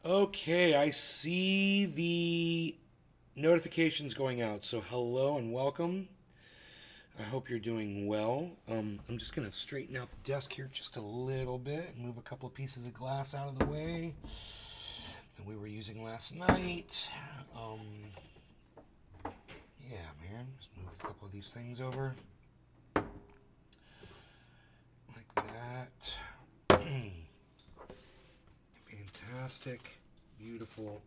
Okay, I see the notifications going out. So hello and welcome. I hope you're doing well. I'm just gonna straighten out the desk here just a little bit, move a couple of pieces of glass out of the way that we were using last night. Yeah, man, just move a couple of these things over like that. Fantastic, beautiful,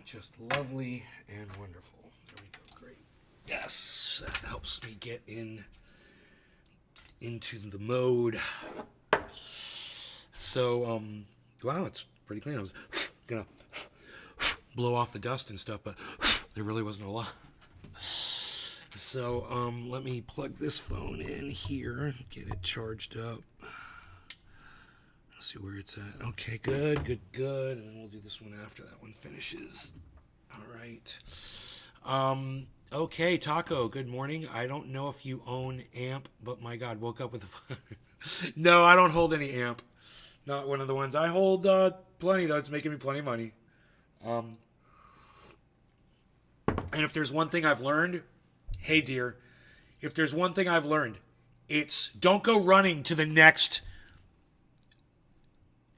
just lovely and wonderful. There we go, great. Yes, that helps me get into the mode. So, wow, it's pretty clean. I was gonna blow off the dust and stuff, but there really wasn't a lot. So, let me plug this phone in here, get it charged up. See where it's at. Okay, good. And then we'll do this one after that one finishes. All right. Okay, Taco, good morning. I don't know if you own AMP, but my God, woke up with a... No, I don't hold any AMP. Not one of the ones. I hold plenty, though. It's making me plenty of money. And if there's one thing I've learned, hey, dear, if there's one thing I've learned, it's don't go running to the next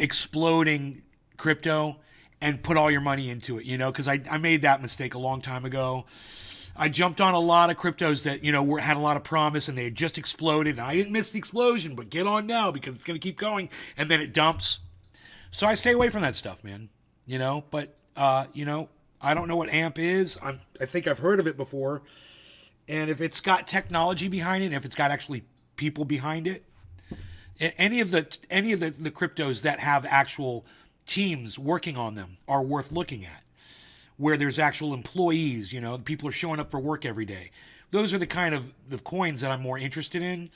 exploding crypto and put all your money into it, because I made that mistake a long time ago. I jumped on a lot of cryptos that, had a lot of promise and they had just exploded. And I didn't miss the explosion, but get on now because it's going to keep going. And then it dumps. So I stay away from that stuff, man. But, I don't know what AMP is. I think I've heard of it before. And if it's got technology behind it, and if it's got actually people behind it, any of the cryptos that have actual teams working on them are worth looking at, where there's actual employees, people are showing up for work every day. Those are the kind of the coins that I'm more interested in.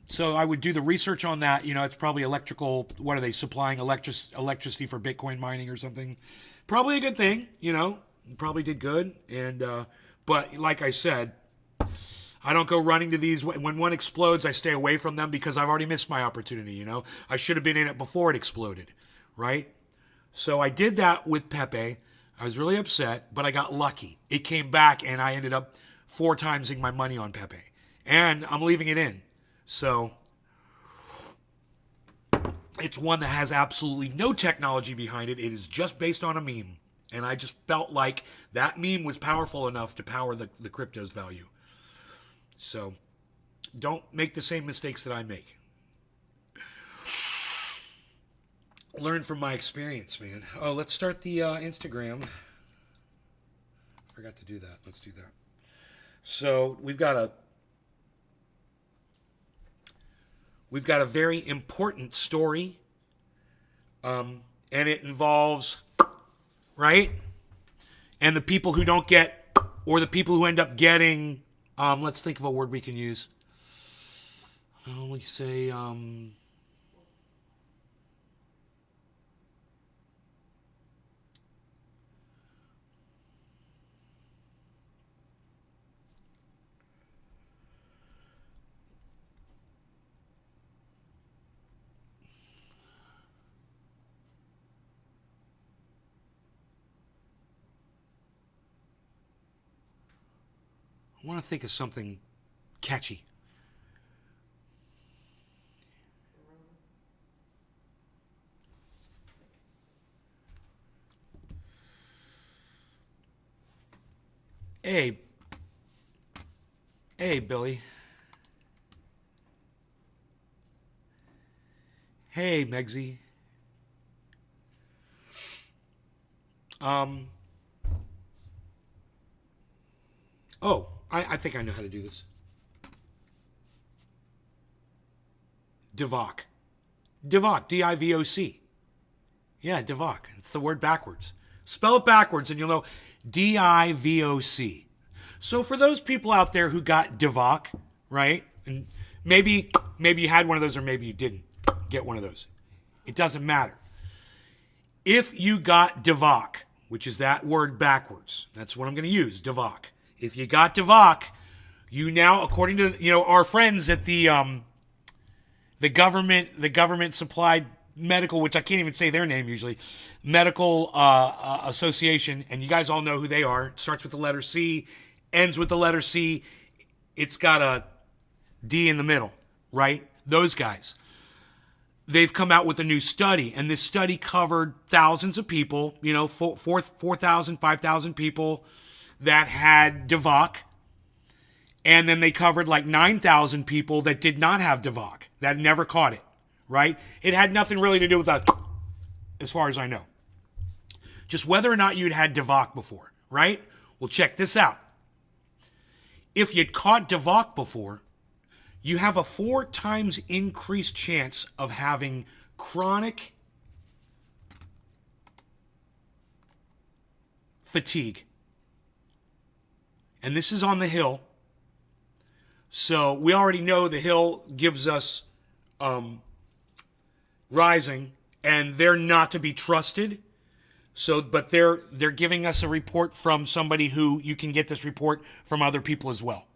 So I would do the research on that. It's probably electrical. What are they supplying electricity for Bitcoin mining or something? Probably a good thing. Probably did good. And but like I said, I don't go running to these. When one explodes, I stay away from them because I've already missed my opportunity, I should have been in it before it exploded, right? So I did that with Pepe. I was really upset, but I got lucky. It came back, and I ended up 4 timesing my money on Pepe. And I'm leaving it in. So it's one that has absolutely no technology behind it. It is just based on a meme. And I just felt like that meme was powerful enough to power the crypto's value. So don't make the same mistakes that I make. Learn from my experience, man. Oh, let's start the Instagram. Forgot to do that. Let's do that. So we've got a very important story, and it involves, right? And the people who don't get, or the people who end up getting. Let's think of a word we can use. We say, I want to think of something catchy. Hey, Billy. Hey, Megsy. Oh, I think I know how to do this. Divock. Divock, D-I-V-O-C. Yeah, Divock. It's the word backwards. Spell it backwards and you'll know D-I-V-O-C. So for those people out there who got Divock, right? And maybe you had one of those or maybe you didn't get one of those. It doesn't matter. If you got Divock, which is that word backwards, that's what I'm going to use, Divock. If you got Divock, you now, according to our friends at the government supplied medical, which I can't even say their name usually, medical association, and you guys all know who they are. It starts with the letter C, ends with the letter C. It's got a D in the middle, right? Those guys. They've come out with a new study, and this study covered thousands of people, 4,000, 5,000 people that had DeVock, and then they covered like 9,000 people that did not have DeVock, that never caught it, right? It had nothing really to do with that, as far as I know. Just whether or not you'd had DeVock before, right? Well, check this out. If you'd caught DeVock before, you have a 4 times increased chance of having chronic fatigue. And this is on the Hill. So we already know the Hill gives us rising, and they're not to be trusted. So, but they're giving us a report from somebody who you can get this report from other people as well.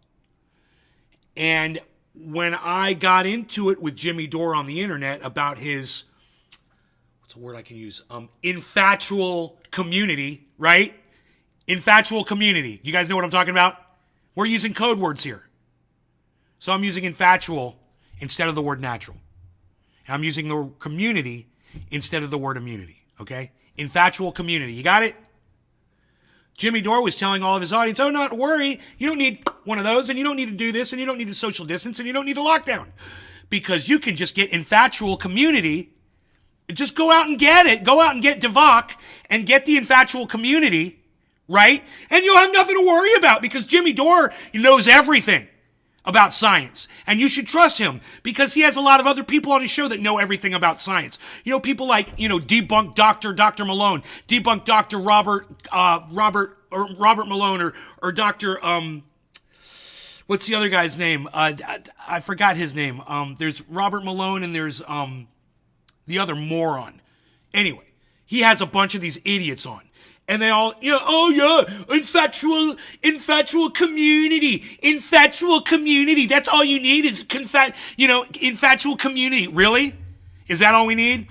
And when I got into it with Jimmy Dore on the internet about his, what's a word I can use? Infatual community, right? Infatual community. You guys know what I'm talking about? We're using code words here. So I'm using infatual instead of the word natural. And I'm using the community instead of the word immunity, okay? Infatual community. You got it? Jimmy Dore was telling all of his audience, oh, not worry, you don't need one of those, and you don't need to do this, and you don't need to social distance, and you don't need to lockdown. Because you can just get infatual community. Just go out and get it. Go out and get DeVock and get the infatual community, right? And you'll have nothing to worry about because Jimmy Dore knows everything about science. And you should trust him because he has a lot of other people on his show that know everything about science. People like, Debunked Dr. Malone, Debunked Dr. Robert Malone or Dr. What's the other guy's name? I forgot his name. There's Robert Malone and there's the other moron. Anyway, he has a bunch of these idiots on. And they all, oh yeah, infatual community. That's all you need is infatual community. Really? Is that all we need?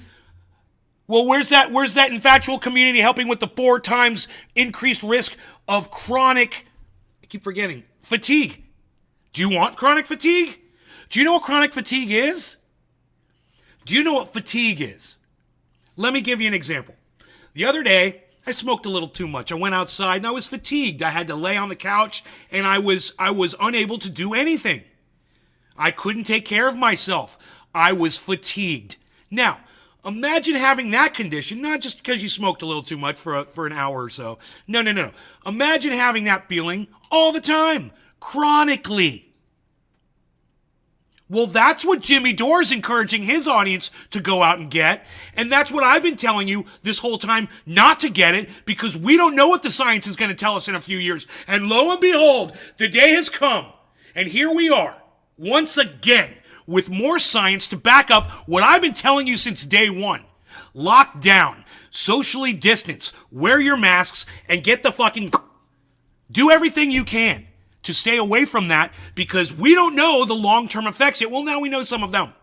Well, where's that infatual community helping with the 4 times increased risk of chronic, I keep forgetting, fatigue? Do you want chronic fatigue? Do you know what chronic fatigue is? Do you know what fatigue is? Let me give you an example. The other day, I smoked a little too much. I went outside and I was fatigued. I had to lay on the couch and I was unable to do anything. I couldn't take care of myself. I was fatigued. Now, imagine having that condition, not just because you smoked a little too much for an hour or so. No. Imagine having that feeling all the time, chronically. Well, that's what Jimmy Dore is encouraging his audience to go out and get. And that's what I've been telling you this whole time, not to get it, because we don't know what the science is going to tell us in a few years. And lo and behold, the day has come. And here we are, once again, with more science to back up what I've been telling you since day one. Lock down, socially distance, wear your masks, and get the fucking... do everything you can to stay away from that because we don't know the long-term effects yet. Well, now we know some of them.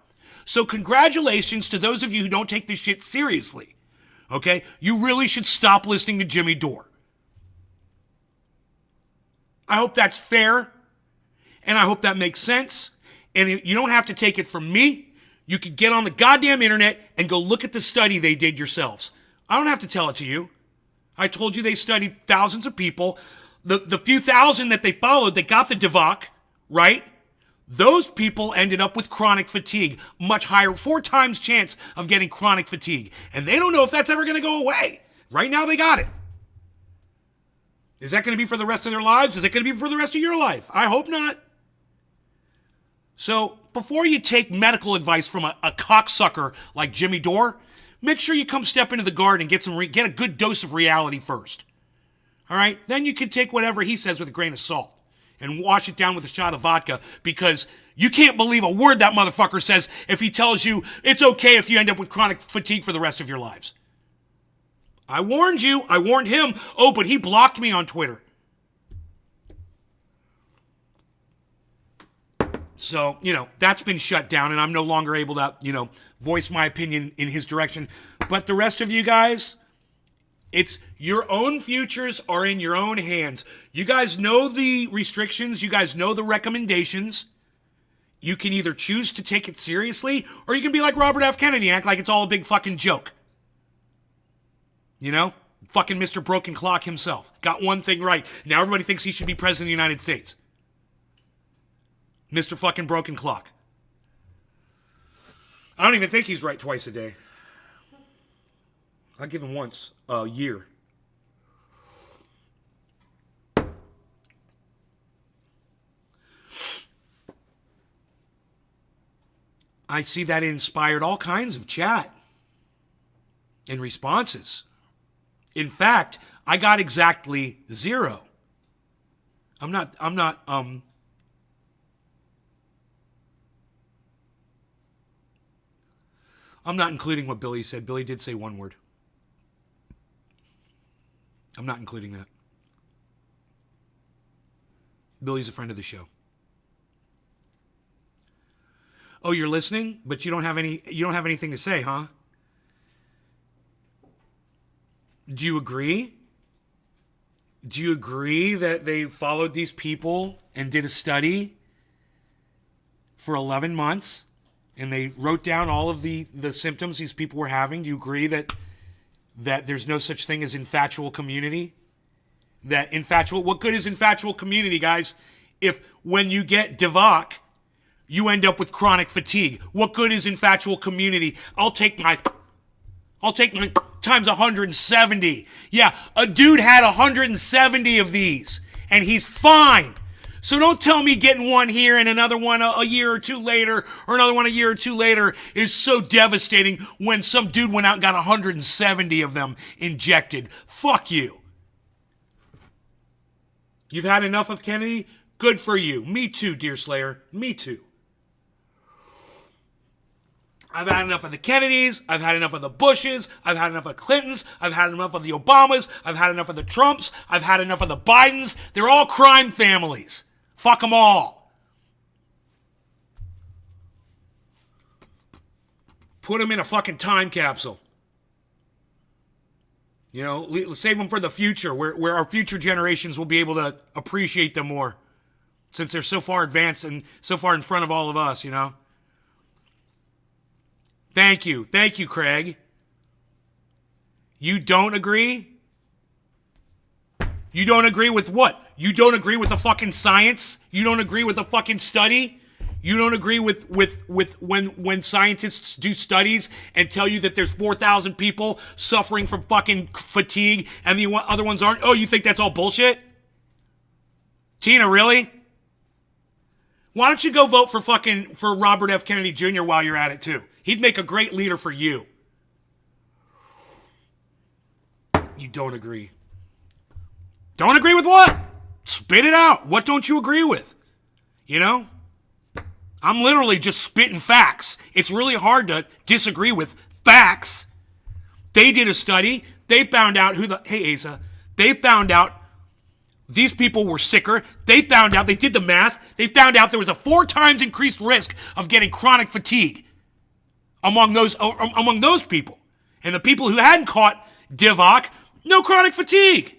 So congratulations to those of you who don't take this shit seriously. Okay? You really should stop listening to Jimmy Dore. I hope that's fair, and I hope that makes sense. And you don't have to take it from me. You can get on the goddamn internet and go look at the study they did yourselves. I don't have to tell it to you. I told you they studied thousands of people. The few thousand that they followed, that got the DeVock, right? Those people ended up with chronic fatigue. Much higher, 4 times chance of getting chronic fatigue. And they don't know if that's ever going to go away. Right now they got it. Is that going to be for the rest of their lives? Is it going to be for the rest of your life? I hope not. So before you take medical advice from a cocksucker like Jimmy Dore, make sure you come step into the garden and get a good dose of reality first. All right? Then you can take whatever he says with a grain of salt and wash it down with a shot of vodka because you can't believe a word that motherfucker says if he tells you it's okay if you end up with chronic fatigue for the rest of your lives. I warned you. I warned him. Oh, but he blocked me on Twitter. So, that's been shut down, and I'm no longer able to, voice my opinion in his direction. But the rest of you guys, it's your own futures are in your own hands. You guys know the restrictions. You guys know the recommendations. You can either choose to take it seriously, or you can be like Robert F. Kennedy and act like it's all a big fucking joke. Fucking Mr. Broken Clock himself. Got one thing right. Now everybody thinks he should be president of the United States. Mr. fucking Broken Clock. I don't even think he's right twice a day. I'll give him once a year. I see that it inspired all kinds of chat and responses. In fact, I got exactly 0. I'm not including what Billy said. Billy did say one word. I'm not including that. Billy's a friend of the show. Oh, you're listening, but you don't have anything to say, huh? Do you agree? Do you agree that they followed these people and did a study for 11 months and they wrote down all of the symptoms these people were having? Do you agree that there's no such thing as infatual community? What good is infatual community, guys, if when you get DVOC, you end up with chronic fatigue? What good is infatual community? I'll take my times 170. Yeah, a dude had 170 of these, and he's fine. So don't tell me getting one here and another one a year or two later, or another one a year or two later is so devastating when some dude went out and got 170 of them injected. Fuck you. You've had enough of Kennedy? Good for you. Me too, dear Slayer. Me too. I've had enough of the Kennedys. I've had enough of the Bushes. I've had enough of Clintons. I've had enough of the Obamas. I've had enough of the Trumps. I've had enough of the Bidens. They're all crime families. Fuck them all. Put them in a fucking time capsule. Save them for the future, where our future generations will be able to appreciate them more, since they're so far advanced and so far in front of all of us, Thank you, Craig. You don't agree? You don't agree with what? You don't agree with the fucking science? You don't agree with the fucking study? You don't agree with when scientists do studies and tell you that there's 4,000 people suffering from fucking fatigue and the other ones aren't? Oh, you think that's all bullshit? Tina, really? Why don't you go vote for Robert F. Kennedy Jr. while you're at it too? He'd make a great leader for you. You don't agree. Don't agree with what? Spit it out. What don't you agree with? I'm literally just spitting facts. It's really hard to disagree with facts. They did a study. They found out hey Asa, they found out these people were sicker. They found out, they did the math. They found out there was a 4 times increased risk of getting chronic fatigue among those people. And the people who hadn't caught DIVOC, no chronic fatigue.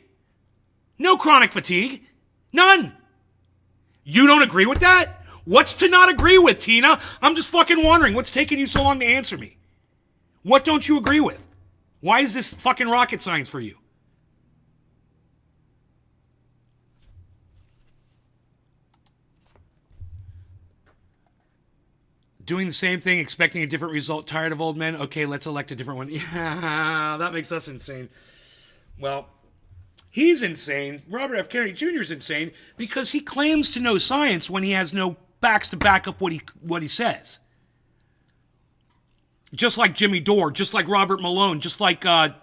No chronic fatigue. None. You don't agree with that? What's to not agree with, Tina? I'm just fucking wondering. What's taking you so long to answer me? What don't you agree with? Why is this fucking rocket science for you? Doing the same thing, expecting a different result, tired of old men? Okay, let's elect a different one. Yeah, that makes us insane. Well, he's insane. Robert F. Kennedy Jr. is insane because he claims to know science when he has no facts to back up what he says. Just like Jimmy Dore, just like Robert Malone, just like Robert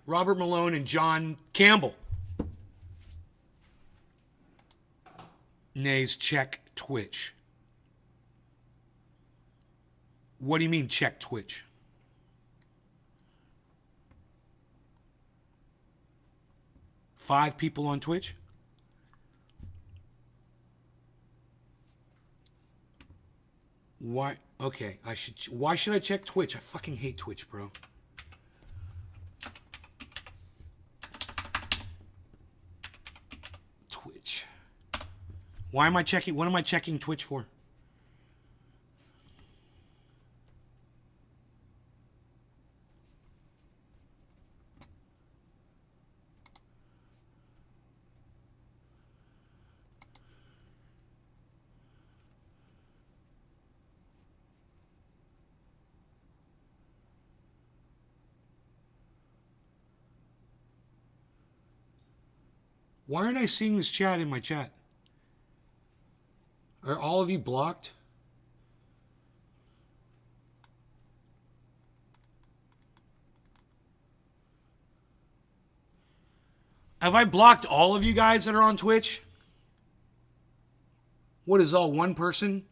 Malone and John Campbell. Nays, check Twitch. What do you mean check Twitch? Five people on Twitch? Why? Okay, why should I check Twitch? I fucking hate Twitch, bro. Twitch. Why am I checking? What am I checking Twitch for? Why aren't I seeing this chat in my chat? Are all of you blocked? Have I blocked all of you guys that are on Twitch? What is all one person?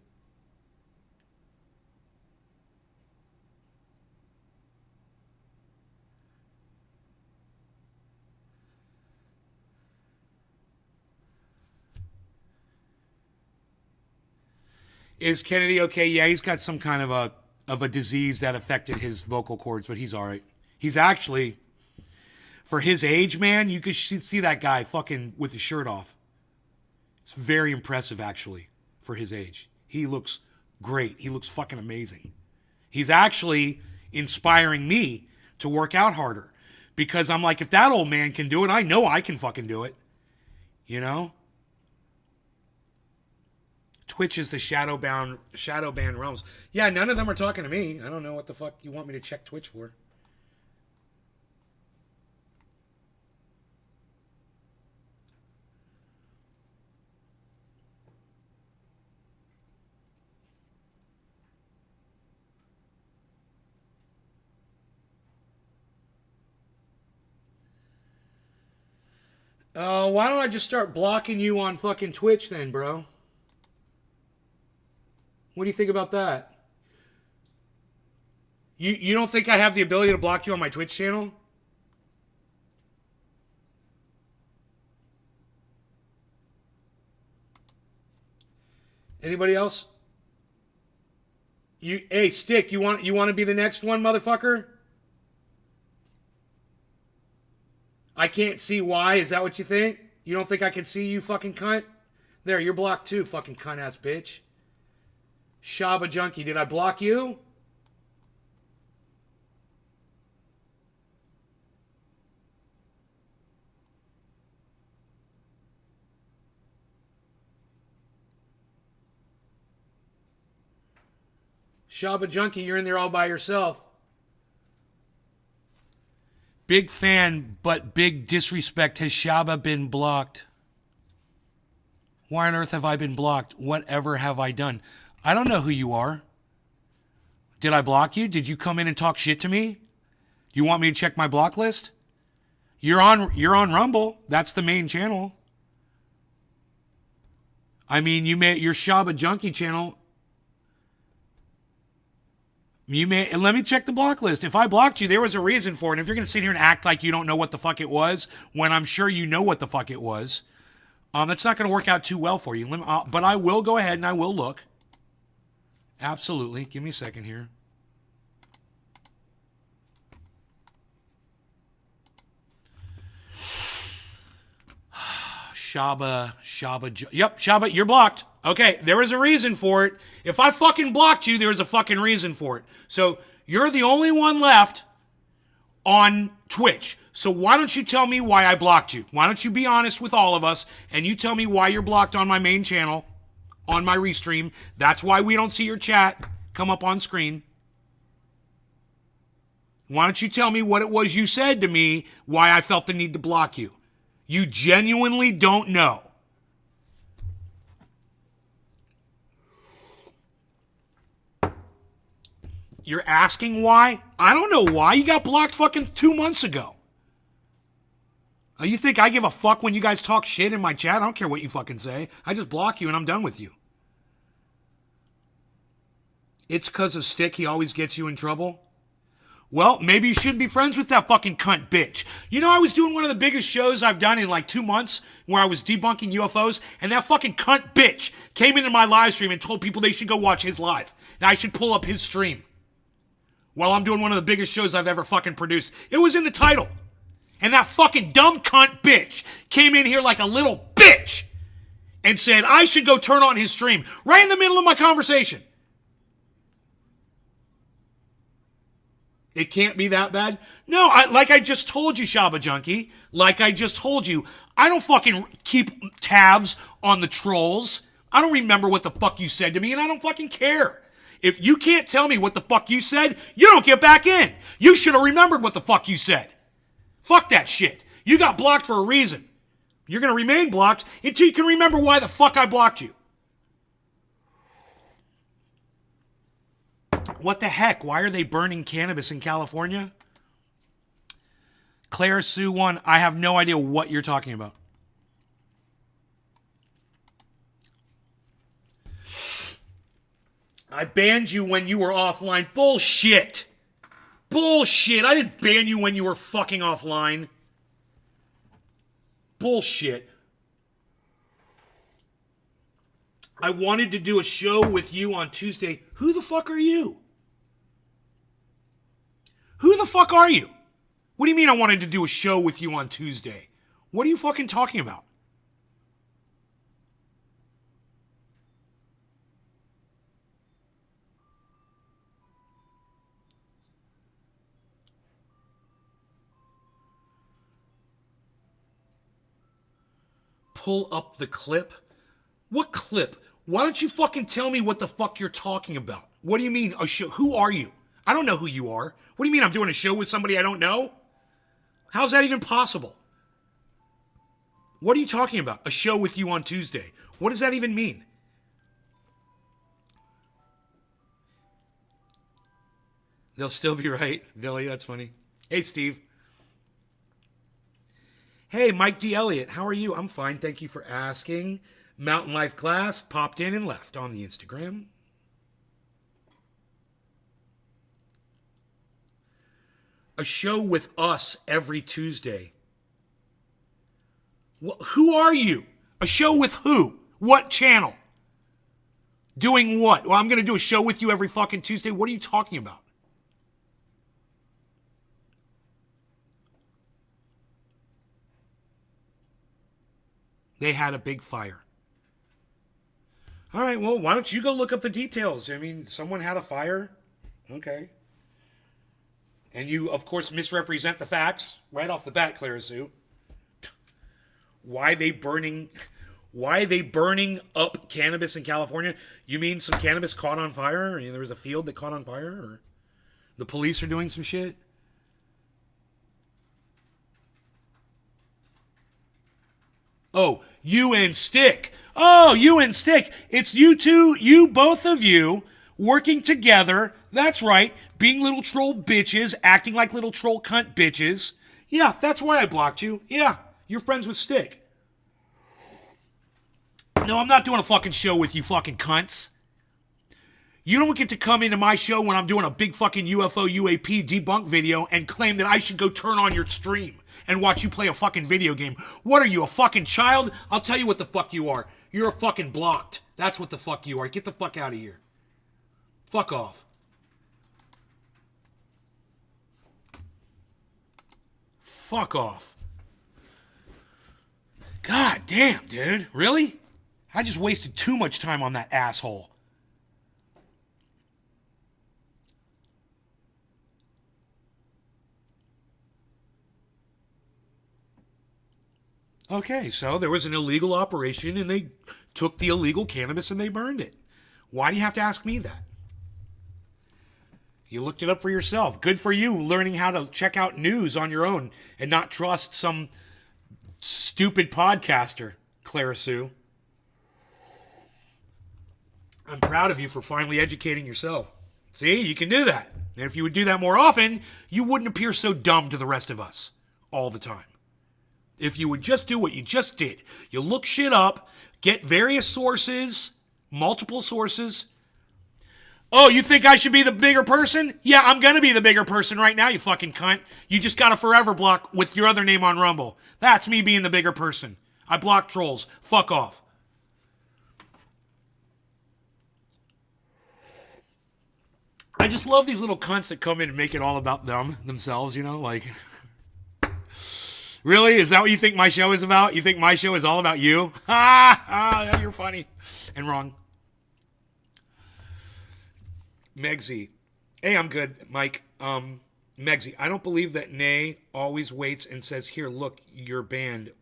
Is Kennedy okay? Yeah, he's got some kind of a disease that affected his vocal cords, but he's all right. He's actually, for his age, man, you could see that guy fucking with his shirt off. It's very impressive, actually, for his age. He looks great. He looks fucking amazing. He's actually inspiring me to work out harder because I'm like, if that old man can do it, I know I can fucking do it. You know? Twitch is the shadow banned realms. Yeah, none of them are talking to me. I don't know what the fuck you want me to check Twitch for. Why don't I just start blocking you on fucking Twitch then, bro? What do you think about that? You don't think I have the ability to block you on my Twitch channel? Anybody else? Hey, Stick, you want to be the next one, motherfucker? I can't see why. Is that what you think? You don't think I can see you, fucking cunt? There, you're blocked too, fucking cunt ass bitch. Shaba Junkie, did I block you? Shaba Junkie, you're in there all by yourself. Big fan, but big disrespect. Has Shaba been blocked? Why on earth have I been blocked? Whatever have I done? I don't know who you are. Did I block you? Did you come in and talk shit to me? You want me to check my block list? You're on Rumble. That's the main channel. I mean, you made your Shaba Junkie channel. Let me check the block list. If I blocked you, there was a reason for it. If you're going to sit here and act like you don't know what the fuck it was, when I'm sure you know what the fuck it was, that's not going to work out too well for you. But I will go ahead and I will look. Absolutely. Give me a second here. Shaba. Yep, Shaba, you're blocked. Okay, there was a reason for it. If I fucking blocked you, there was a fucking reason for it. So you're the only one left on Twitch. So why don't you tell me why I blocked you? Why don't you be honest with all of us and you tell me why you're blocked on my main channel, on my restream. That's why we don't see your chat come up on screen. Why don't you tell me what it was you said to me, why I felt the need to block you? You genuinely don't know. You're asking why? I don't know why. You got blocked fucking 2 months ago. You think I give a fuck when you guys talk shit in my chat? I don't care what you fucking say. I just block you and I'm done with you. It's because of Stick he always gets you in trouble? Well, maybe you shouldn't be friends with that fucking cunt bitch. You know, I was doing one of the biggest shows I've done in like 2 months where I was debunking UFOs, and that fucking cunt bitch came into my live stream and told people they should go watch his live. Now I should pull up his stream while I'm doing one of the biggest shows I've ever fucking produced. It was in the title. And that fucking dumb cunt bitch came in here like a little bitch and said I should go turn on his stream right in the middle of my conversation. It can't be that bad? No, like I just told you, Shaba Junkie. Like I just told you, I don't fucking keep tabs on the trolls. I don't remember what the fuck you said to me, and I don't fucking care. If you can't tell me what the fuck you said, you don't get back in. You should have remembered what the fuck you said. Fuck that shit. You got blocked for a reason. You're going to remain blocked until you can remember why the fuck I blocked you. What the heck? Why are they burning cannabis in California? Claire Sue 1, I have no idea what you're talking about. I banned you when you were offline. Bullshit. Bullshit. I didn't ban you when you were fucking offline. Bullshit. I wanted to do a show with you on Tuesday. Who the fuck are you? Who the fuck are you? What do you mean I wanted to do a show with you on Tuesday? What are you fucking talking about? Pull up the clip? What clip? Why don't you fucking tell me what the fuck you're talking about? What do you mean a show? Who are you? I don't know who you are. What do you mean I'm doing a show with somebody I don't know? How's that even possible? What are you talking about? A show with you on Tuesday. What does that even mean? They'll still be right. Billy, that's funny. Hey, Steve. Hey, Mike D. Elliott. How are you? I'm fine. Thank you for asking. Mountain Life Class popped in and left on the Instagram. A show with us every Tuesday. Who are you? A show with who? What channel? Doing what? Well, I'm going to do a show with you every fucking Tuesday. What are you talking about? They had a big fire. All right, well, why don't you go look up the details? I mean, someone had a fire. Okay. And you, of course, misrepresent the facts right off the bat, Clara Sue. Why they burning up cannabis in California? You mean some cannabis caught on fire? Or there was a field that caught on fire? Or the police are doing some shit? Oh, you and Stick. Oh, you and Stick. It's you two, both of you, working together. That's right. Being little troll bitches, acting like little troll cunt bitches. Yeah, that's why I blocked you. Yeah, you're friends with Stick. No, I'm not doing a fucking show with you fucking cunts. You don't get to come into my show when I'm doing a big fucking UFO UAP debunk video and claim that I should go turn on your stream and watch you play a fucking video game. What are you, a fucking child? I'll tell you what the fuck you are. You're a fucking blocked. That's what the fuck you are. Get the fuck out of here. Fuck off. Fuck off. God damn, dude. Really? I just wasted too much time on that asshole. Okay, so there was an illegal operation and they took the illegal cannabis and they burned it. Why do you have to ask me that? You looked it up for yourself. Good for you, learning how to check out news on your own and not trust some stupid podcaster, Clara Sue. I'm proud of you for finally educating yourself. See, you can do that. And if you would do that more often, you wouldn't appear so dumb to the rest of us all the time. If you would just do what you just did, you look shit up, get various sources, multiple sources. Oh, you think I should be the bigger person? Yeah, I'm gonna be the bigger person right now, you fucking cunt. You just got a forever block with your other name on Rumble. That's me being the bigger person. I block trolls. Fuck off. I just love these little cunts that come in and make it all about themselves, you know? Like, really? Is that what you think my show is about? You think my show is all about you? Ha! You're funny. And wrong. Megsy. Hey, I'm good, Mike. Megsy, I don't believe that Nay always waits and says, here, look, you're banned,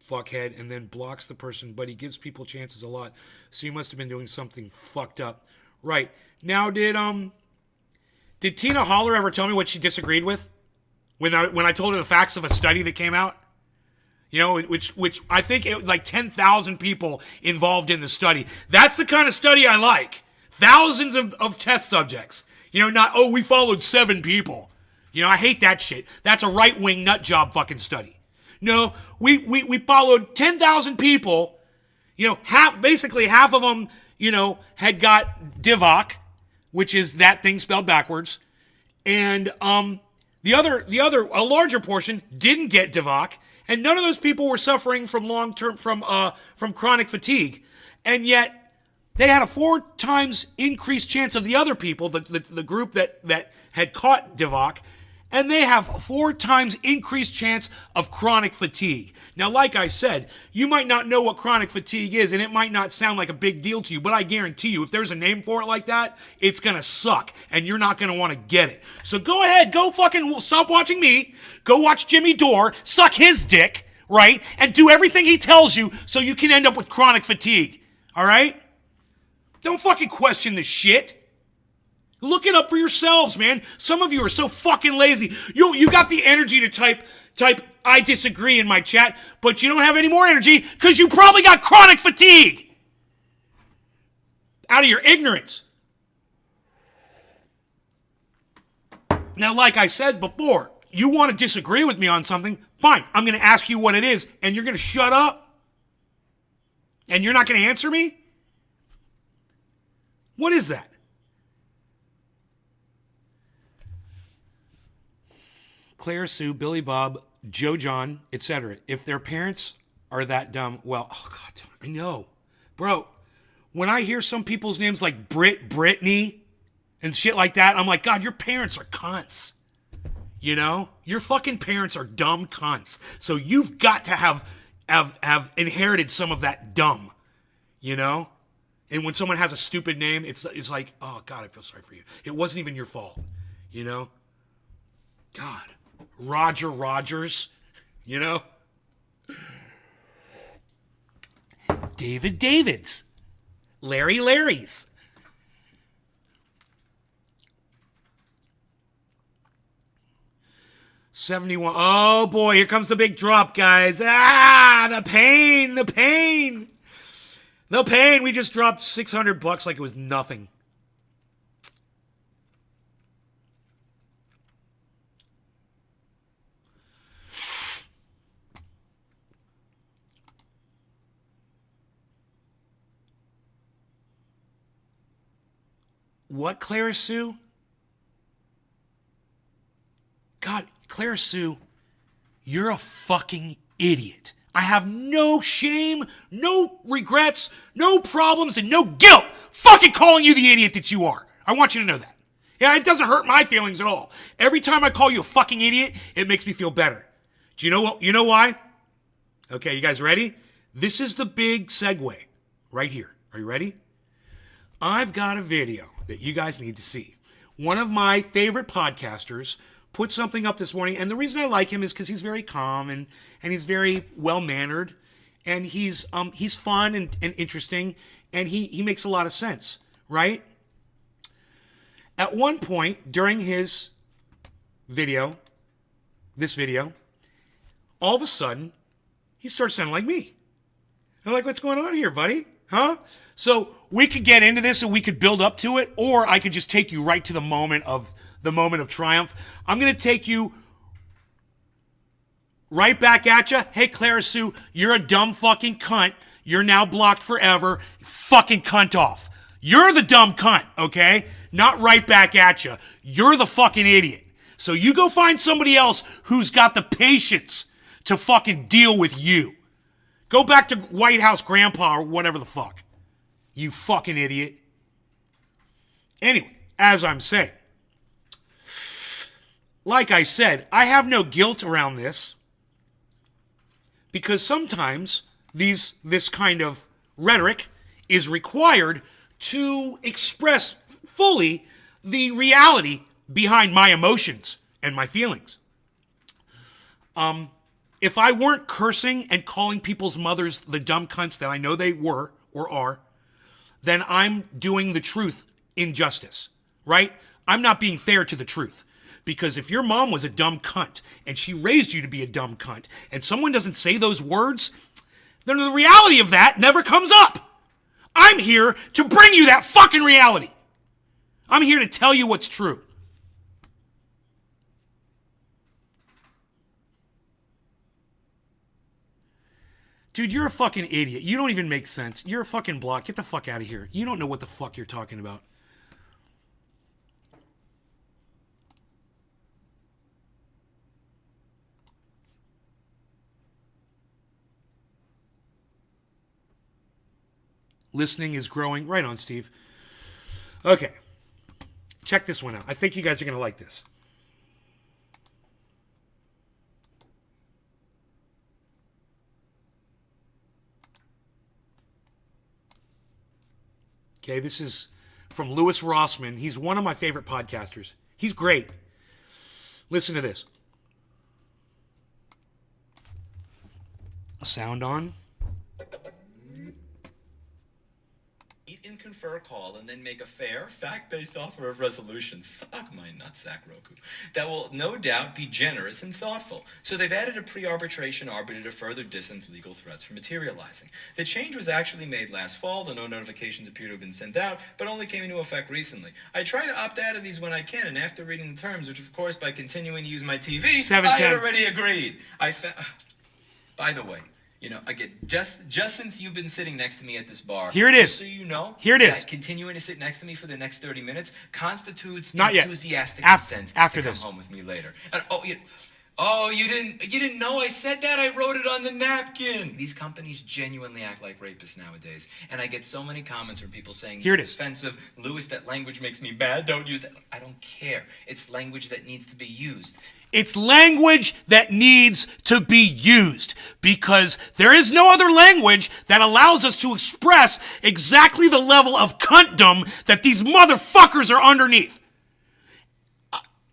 fuckhead, and then blocks the person, but he gives people chances a lot. So you must have been doing something fucked up. Right. Now, did Tina Holler ever tell me what she disagreed with? When I told her the facts of a study that came out? You know, which I think it was like 10,000 people involved in the study. That's the kind of study I like. Thousands of test subjects. You know, not, oh, we followed 7 people. You know, I hate that shit. That's a right-wing nut job fucking study. No, we followed 10,000 people. You know, basically half of them, you know, had got DIVOC, which is that thing spelled backwards. And the other, a larger portion didn't get DIVOC. And none of those people were suffering from long-term, from chronic fatigue. And yet, they had a 4 times increased chance of the other people, the group that had caught DIVOC, and they have 4 times increased chance of chronic fatigue. Now, like I said, you might not know what chronic fatigue is, and it might not sound like a big deal to you, but I guarantee you, if there's a name for it like that, it's going to suck, and you're not going to want to get it. So go ahead, go fucking stop watching me, go watch Jimmy Dore, suck his dick, right, and do everything he tells you so you can end up with chronic fatigue, all right? Don't fucking question this shit. Look it up for yourselves, man. Some of you are so fucking lazy. You got the energy to type I disagree in my chat, but you don't have any more energy because you probably got chronic fatigue. Out of your ignorance. Now, like I said before, you want to disagree with me on something, fine. I'm going to ask you what it is, and you're going to shut up? And you're not going to answer me? What is that? Claire Sue, Billy Bob, Joe John, etc. If their parents are that dumb, well, oh God, I know. Bro, when I hear some people's names like Brittany, and shit like that, I'm like, God, your parents are cunts. You know? Your fucking parents are dumb cunts. So you've got to have inherited some of that dumb. You know? And when someone has a stupid name, it's like, oh, God, I feel sorry for you. It wasn't even your fault, you know? God. Roger Rogers, you know? David Davids. Larry Larry's. $71. Oh, boy, here comes the big drop, guys. The pain, the pain. No pain. We just dropped $600 like it was nothing. What, Clara Sue? God, Clara Sue, you're a fucking idiot. I have no shame, no regrets, no problems, and no guilt fucking calling you the idiot that you are. I want you to know that. Yeah, it doesn't hurt my feelings at all. Every time I call you a fucking idiot, it makes me feel better. Do you know what? You know why? Okay, you guys ready? This is the big segue right here. Are you ready? I've got a video that you guys need to see. One of my favorite podcasters put something up this morning, and the reason I like him is because he's very calm and he's very well-mannered, and he's fun and interesting, and he makes a lot of sense, right? At one point during his video, this video, all of a sudden, he starts sounding like me. I'm like, what's going on here, buddy? Huh? So we could get into this and we could build up to it, or I could just take you right to the moment of triumph. I'm going to take you right back at you. Hey, Clara Sue, you're a dumb fucking cunt. You're now blocked forever. Fucking cunt off. You're the dumb cunt, okay? Not right back at you. You're the fucking idiot. So you go find somebody else who's got the patience to fucking deal with you. Go back to White House grandpa or whatever the fuck. You fucking idiot. Anyway, as I'm saying, like I said, I have no guilt around this because sometimes this kind of rhetoric is required to express fully the reality behind my emotions and my feelings. If I weren't cursing and calling people's mothers the dumb cunts that I know they were or are, then I'm doing the truth injustice, right? I'm not being fair to the truth. Because if your mom was a dumb cunt and she raised you to be a dumb cunt and someone doesn't say those words, then the reality of that never comes up. I'm here to bring you that fucking reality. I'm here to tell you what's true. Dude, you're a fucking idiot. You don't even make sense. You're a fucking block. Get the fuck out of here. You don't know what the fuck you're talking about. Listening is growing. Right on, Steve. Okay. Check this one out. I think you guys are going to like this. Okay, this is from Louis Rossman. He's one of my favorite podcasters. He's great. Listen to this. Sound on. And confer a call and then make a fair, fact-based offer of resolution. Suck my nutsack, Roku. That will no doubt be generous and thoughtful. So they've added a pre-arbitration arbiter to further distance legal threats from materializing. The change was actually made last fall, though no notifications appear to have been sent out, but only came into effect recently. I try to opt out of these when I can, and after reading the terms, which of course by continuing to use my TV, I had already agreed. By the way, you know, I get just since you've been sitting next to me at this bar. Here it is. So you know. Here it is. Continuing to sit next to me for the next 30 minutes constitutes not enthusiastic yet. consent After to come this. home with me later. And, you didn't know I said that? I wrote it on the napkin. These companies genuinely act like rapists nowadays, and I get so many comments from people saying Here it is. offensive. Louis, that language makes me bad. Don't use that. I don't care. It's language that needs to be used. It's language that needs to be used because there is no other language that allows us to express exactly the level of cuntdom that these motherfuckers are underneath.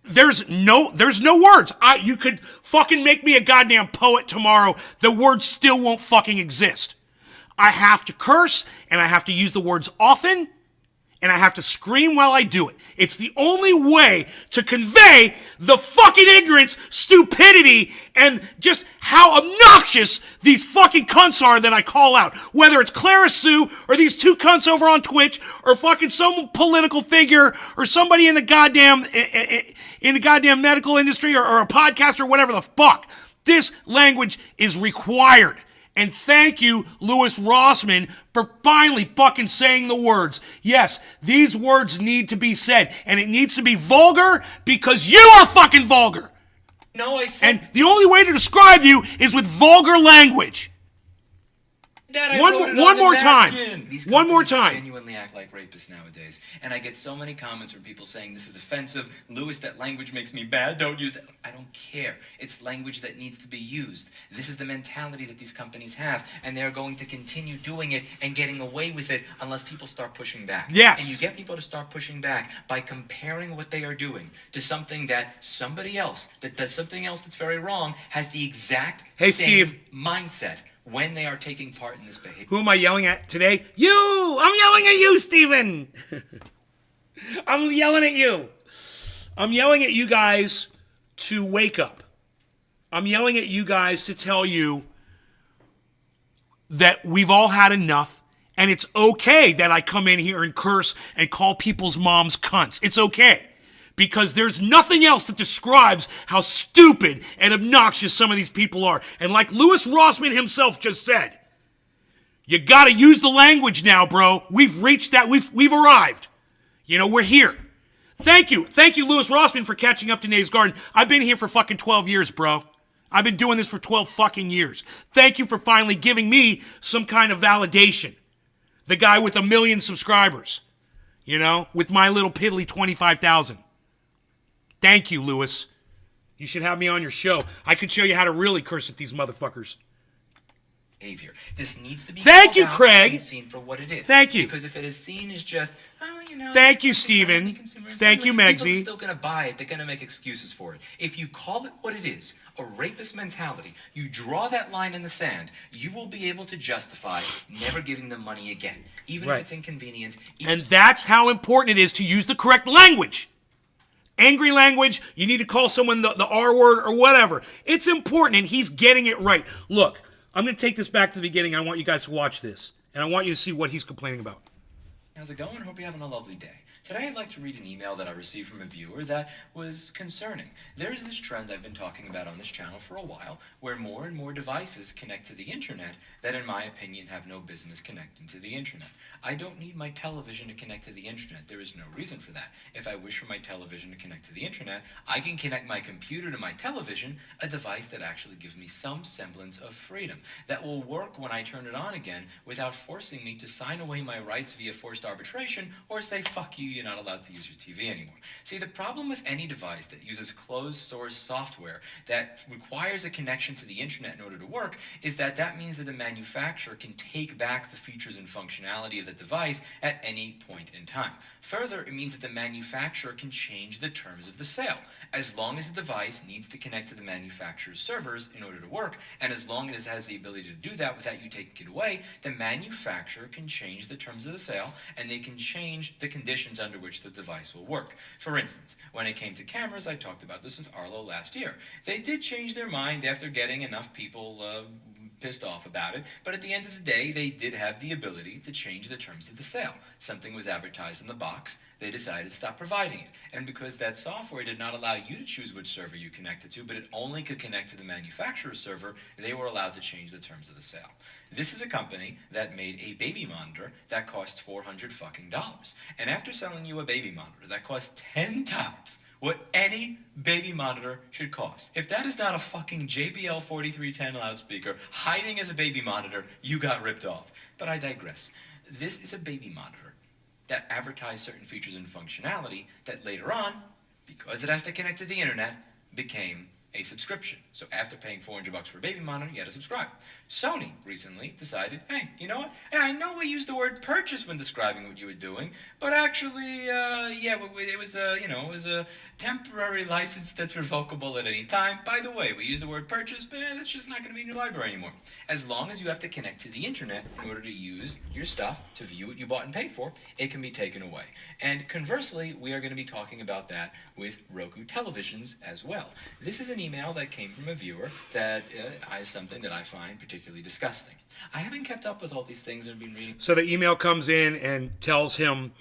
There's no words. You could fucking make me a goddamn poet tomorrow. The words still won't fucking exist. I have to curse and I have to use the words often. And I have to scream while I do it. It's the only way to convey the fucking ignorance, stupidity, and just how obnoxious these fucking cunts are that I call out. Whether it's Clara Sue, or these two cunts over on Twitch, or fucking some political figure, or somebody in the goddamn medical industry, or a podcast, or whatever the fuck. This language is required. And thank you, Louis Rossman, for finally fucking saying the words. Yes, these words need to be said. And it needs to be vulgar because you are fucking vulgar. No, I said... And the only way to describe you is with vulgar language. One more time. One more time. Genuinely act like rapists nowadays, and I get so many comments from people saying this is offensive. Louis, that language makes me bad. Don't use that. I don't care. It's language that needs to be used. This is the mentality that these companies have, and they're going to continue doing it and getting away with it unless people start pushing back. Yes. And you get people to start pushing back by comparing what they are doing to something that somebody else that does something else that's very wrong has the exact same mindset when they are taking part in this behavior. Who am I yelling at today? You! I'm yelling at you, Steven! I'm yelling at you. I'm yelling at you guys to wake up. I'm yelling at you guys to tell you that we've all had enough, and it's okay that I come in here and curse and call people's moms cunts. It's okay. Because there's nothing else that describes how stupid and obnoxious some of these people are. And like Louis Rossman himself just said, You got to use the language now, bro. We've reached that. We've arrived. We're here. Thank you, Louis Rossman, for catching up to Nate's Garden. I've been here for fucking 12 years, bro. I've been doing this for 12 fucking years. Thank you for finally giving me some kind of validation. The guy with 1 million subscribers, with my little piddly 25,000. Thank you, Louis. You should have me on your show. I could show you how to really curse at these motherfuckers. Behavior. This needs to be Thank you, Craig. and seen for what it is. Thank you. Because if it is seen as just, Thank you, Steven. Thank you, Megsy. People are still going to buy it. They're going to make excuses for it. If you call it what it is, a rapist mentality, you draw that line in the sand, you will be able to justify never giving them money again, even if it's inconvenient. And that's how important it is to use the correct language. Angry language, you need to call someone the R word or whatever. It's important, and he's getting it right. Look, I'm going to take this back to the beginning. I want you guys to watch this, and I want you to see what he's complaining about. How's it going? Hope you're having a lovely day. Today I'd like to read an email that I received from a viewer that was concerning. There is this trend I've been talking about on this channel for a while, where more and more devices connect to the internet that, in my opinion, have no business connecting to the internet. I don't need my television to connect to the internet. There is no reason for that. If I wish for my television to connect to the internet, I can connect my computer to my television, a device that actually gives me some semblance of freedom, that will work when I turn it on again without forcing me to sign away my rights via forced arbitration or say, fuck you, you're not allowed to use your TV anymore. See, the problem with any device that uses closed source software that requires a connection to the internet in order to work is that that means that the manufacturer can take back the features and functionality of the device at any point in time. Further, it means that the manufacturer can change the terms of the sale. As long as the device needs to connect to the manufacturer's servers in order to work, and as long as it has the ability to do that without you taking it away, the manufacturer can change the terms of the sale, and they can change the conditions under which the device will work. For instance, when it came to cameras, I talked about this with Arlo last year. They did change their mind after getting enough people pissed off about it, but at the end of the day, they did have the ability to change the terms of the sale. Something was advertised in the box, they decided to stop providing it. And because that software did not allow you to choose which server you connected to, but it only could connect to the manufacturer's server, they were allowed to change the terms of the sale. This is a company that made a baby monitor that cost $400 fucking dollars. And after selling you a baby monitor that cost 10 times what any baby monitor should cost, if that is not a fucking JBL 4310 loudspeaker hiding as a baby monitor, you got ripped off. But I digress. This is a baby monitor that advertised certain features and functionality that later on, because it has to connect to the internet, became a subscription. So after paying $400 for a baby monitor, you had to subscribe. Sony recently decided, hey, you know what? Hey, I know we used the word purchase when describing what you were doing, but actually, it was a temporary license that's revocable at any time. By the way, we use the word purchase, but that's just not going to be in your library anymore. As long as you have to connect to the internet in order to use your stuff to view what you bought and paid for, it can be taken away. And conversely, we are going to be talking about that with Roku televisions as well. This is an email that came from a viewer that is something that I find particularly disgusting. I haven't kept up with all these things and been reading. So the email comes in and tells him,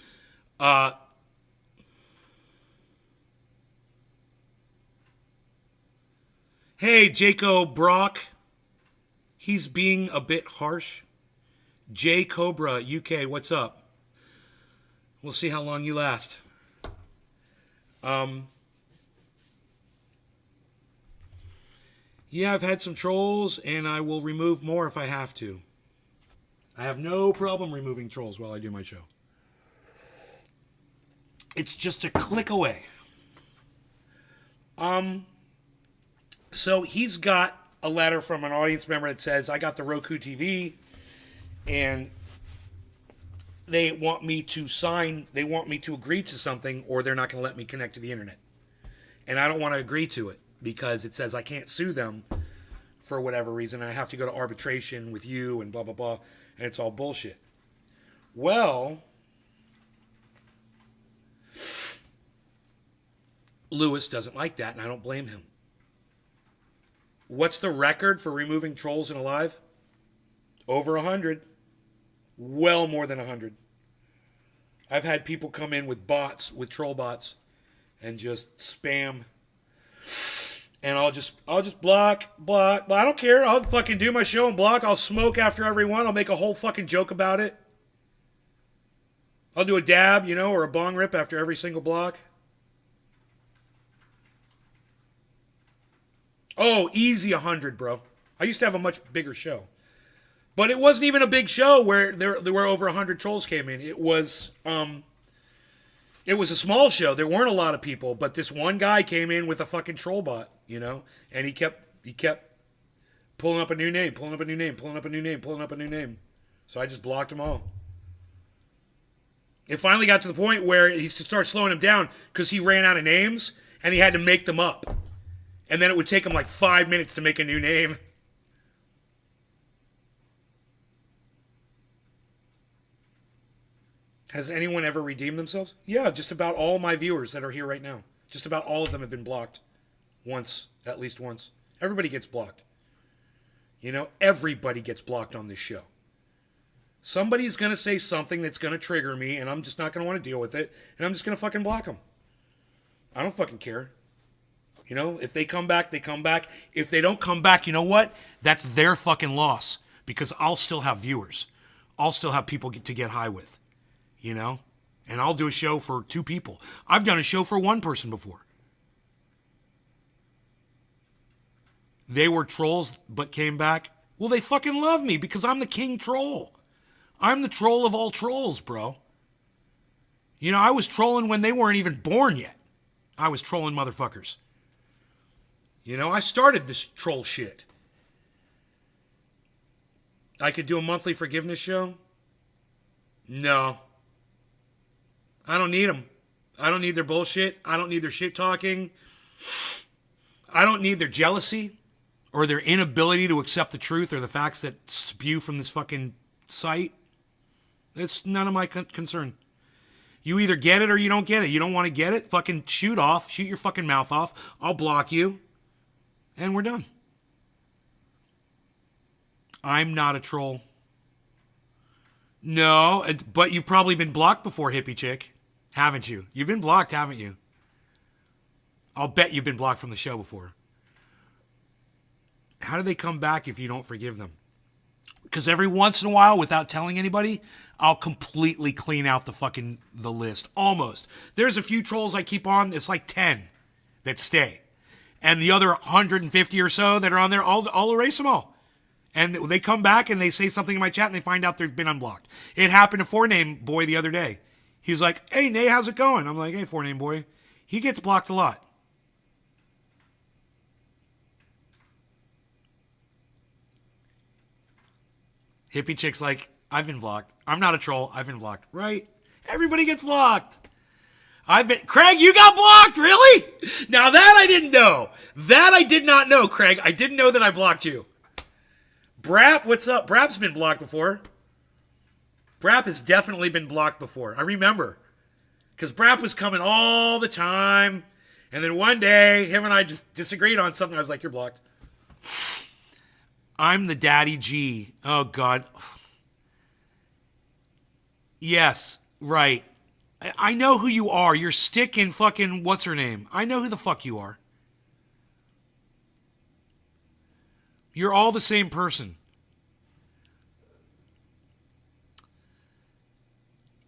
hey, Jacob Brock, he's being a bit harsh. J Cobra UK, what's up? We'll see how long you last. Yeah, I've had some trolls, and I will remove more if I have to. I have no problem removing trolls while I do my show. It's just a click away. So he's got a letter from an audience member that says, I got the Roku TV, and they want me to agree to something, or they're not going to let me connect to the internet. And I don't want to agree to it, because it says I can't sue them for whatever reason. I have to go to arbitration with you and blah, blah, blah. And it's all bullshit. Well, Lewis doesn't like that, and I don't blame him. What's the record for removing trolls in a live? Over 100. Well more than 100. I've had people come in with bots, with troll bots, and just spam And I'll just block. But I don't care. I'll fucking do my show and block. I'll smoke after every one. I'll make a whole fucking joke about it. I'll do a dab, you know, or a bong rip after every single block. Oh, easy 100, bro. I used to have a much bigger show. But it wasn't even a big show where there were over 100 trolls came in. It was a small show. There weren't a lot of people, but this one guy came in with a fucking troll bot, you know, and he kept pulling up a new name, pulling up a new name, pulling up a new name, pulling up a new name. So I just blocked them all. It finally got to the point where he started slowing him down because he ran out of names and he had to make them up. And then it would take him like 5 minutes to make a new name. Has anyone ever redeemed themselves? Yeah, just about all my viewers that are here right now. Just about all of them have been blocked. Once, at least once. Everybody gets blocked. You know, everybody gets blocked on this show. Somebody's going to say something that's going to trigger me, and I'm just not going to want to deal with it, and I'm just going to fucking block them. I don't fucking care. You know, if they come back, they come back. If they don't come back, you know what? That's their fucking loss, because I'll still have viewers. I'll still have people to get high with, you know? And I'll do a show for 2 people. I've done a show for 1 person before. They were trolls, but came back. Well, they fucking love me because I'm the king troll. I'm the troll of all trolls, bro. You know, I was trolling when they weren't even born yet. I was trolling motherfuckers. You know, I started this troll shit. I could do a monthly forgiveness show? No. I don't need them. I don't need their bullshit. I don't need their shit talking. I don't need their jealousy or their inability to accept the truth or the facts that spew from this fucking site. It's none of my concern. You either get it or you don't get it. You don't want to get it? Fucking shoot off. Shoot your fucking mouth off. I'll block you. And we're done. I'm not a troll. No, but you've probably been blocked before, hippie chick. Haven't you? You've been blocked, haven't you? I'll bet you've been blocked from the show before. How do they come back if you don't forgive them? Because every once in a while, without telling anybody, I'll completely clean out the list. Almost. There's a few trolls I keep on. It's like 10 that stay. And the other 150 or so that are on there, I'll erase them all. And they come back and they say something in my chat and they find out they've been unblocked. It happened to 4Name Boy the other day. He was like, hey, Nay, how's it going? I'm like, hey, 4Name Boy. He gets blocked a lot. Hippie chick's like, I've been blocked. I'm not a troll. I've been blocked. Right? Everybody gets blocked. Craig, you got blocked? Really? Now that I didn't know. That I did not know, Craig. I didn't know that I blocked you. Brap, what's up? Brap's been blocked before. Brap has definitely been blocked before. I remember. Because Brap was coming all the time. And then one day, him and I just disagreed on something. I was like, you're blocked. I'm the Daddy G. Oh, God. Yes, right. I know who you are. You're sticking fucking what's her name. I know who the fuck you are. You're all the same person.